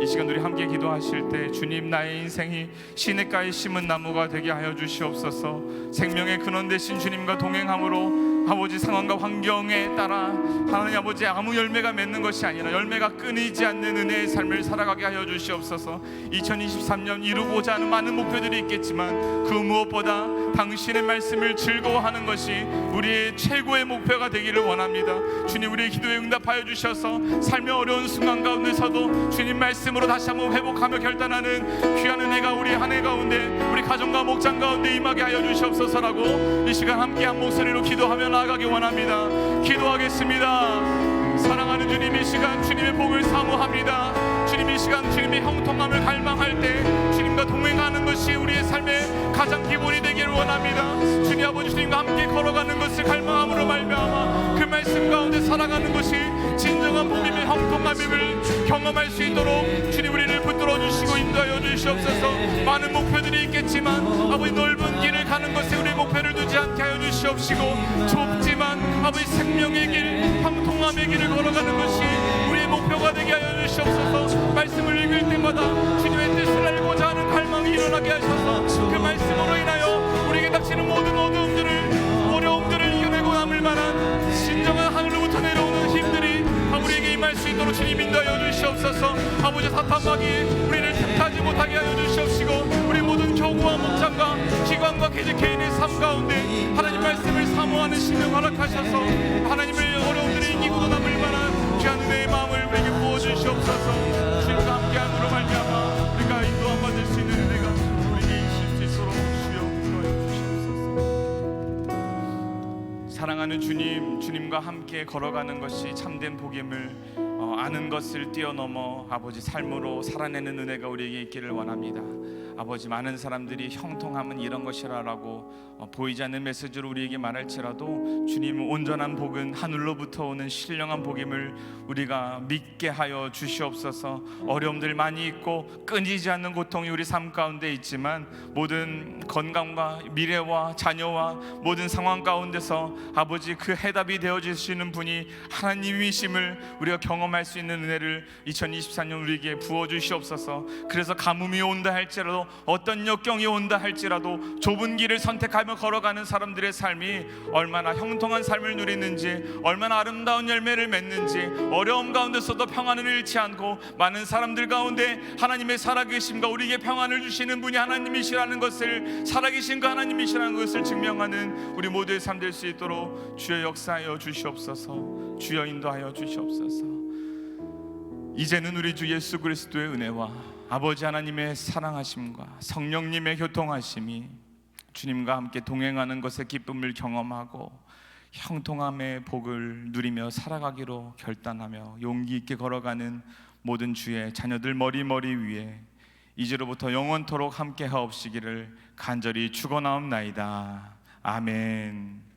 이 시간 우리 함께 기도하실 때 주님, 나의 인생이 시냇가에 심은 나무가 되게 하여 주시옵소서. 생명의 근원 되신 주님과 동행함으로 아버지 상황과 환경에 따라 하나님 아버지 아무 열매가 맺는 것이 아니라 열매가 끊이지 않는 은혜의 삶을 살아가게 하여 주시옵소서. 2023년 이루고자 하는 많은 목표들이 있겠지만 그 무엇보다 당신의 말씀을 즐거워하는 것이 우리의 최고의 목표가 되기를 원합니다. 주님, 우리의 기도에 응답하여 주셔서 삶의 어려운 순간 가운데서도 주님 말씀으로 다시 한번 회복하며 결단하는 귀한 은혜가 우리 한 해 가운데, 우리 가정과 목장 가운데 임하게 하여 주시옵소서라고 이 시간 함께 한 목소리로 기도하며 나아가기 원합니다. 기도하겠습니다. 사랑하는 주님, 이 시간 주님의 복을 사모합니다. 주님, 이 시간 주님의 형통함을 갈망할 때 주님과 동행하는 것이 우리의 삶의 가장 기본이 되기를 원합니다. 주님 아버지, 주님과 함께 걸어가는 것을 갈망함으로 말미암아 그 말씀 가운데 살아가는 것이 진정한 복이며 형통함임을 경험할 수 있도록 주님 우리를 붙들어 주시고 인도하여 주시옵소서. 많은 목표들이 있겠지만 아버지 넓은 길을 가는 것에 우리의 목표를 두지 않게 하여 주시옵시고, 좁지만 아버지 생명의 길, 형통함의 길을 걸어가는 것이 우리의 목표가 되게 하여 주시옵소서. 말씀을 읽을 때마다 주님의 뜻을 알고자 하는 갈망이 일어나게 하셔서 그 말씀으로 인하여 우리에게 닥치는 모든 어려움들을 이겨내고 남을 만한 진정한 하늘로부터 내려오는 힘들이 우리에게 임할 수 있도록 주님 인도하여 주시옵소서. 아버지, 사탄마귀 우리를 택하지 못하게 하여 주시옵시고, 우리 모든 교구와 목장과 기관과 개인의 삶 가운데 하나님 말씀을 사모하는 심령 허락하셔서 하나님의 어려움들을 이기고도 남을 만한 귀한 은혜의 마음을 우리에게 부어주시옵소서. 주님과 함께함으로 말미암아 우리가 인도함 받을 수 있는 은혜가 우리에게 있을 수 있도록 주여 인도하여 주시옵소서. 사랑하는 주님, 주님과 함께 걸어가는 것이 참된 복임을 아는 것을 뛰어넘어 아버지 삶으로 살아내는 은혜가 우리에게 있기를 원합니다. 아버지, 많은 사람들이 형통함은 이런 것이라라고 보이지 않는 메시지로 우리에게 말할지라도 주님, 온전한 복은 하늘로부터 오는 신령한 복임을 우리가 믿게 하여 주시옵소서. 어려움들 많이 있고 끊이지 않는 고통이 우리 삶 가운데 있지만 모든 건강과 미래와 자녀와 모든 상황 가운데서 아버지, 그 해답이 되어 주시는 분이 하나님이심을 우리가 경험할 수 있는 은혜를 2024년 우리에게 부어 주시옵소서. 그래서 가뭄이 온다 할지라도, 어떤 역경이 온다 할지라도 좁은 길을 선택하며 걸어가는 사람들의 삶이 얼마나 형통한 삶을 누리는지, 얼마나 아름다운 열매를 맺는지, 어려움 가운데서도 평안을 잃지 않고 많은 사람들 가운데 하나님의 살아계심과 우리에게 평안을 주시는 분이 하나님이시라는 것을, 살아계신 그 하나님이시라는 것을 증명하는 우리 모두의 삶 될 수 있도록 주여 역사하여 주시옵소서. 주여 인도하여 주시옵소서. 이제는 우리 주 예수 그리스도의 은혜와 아버지 하나님의 사랑하심과 성령님의 교통하심이 주님과 함께 동행하는 것의 기쁨을 경험하고 형통함의 복을 누리며 살아가기로 결단하며 용기 있게 걸어가는 모든 주의 자녀들 머리 위에 이제로부터 영원토록 함께 하옵시기를 간절히 축원하옵나이다. 아멘.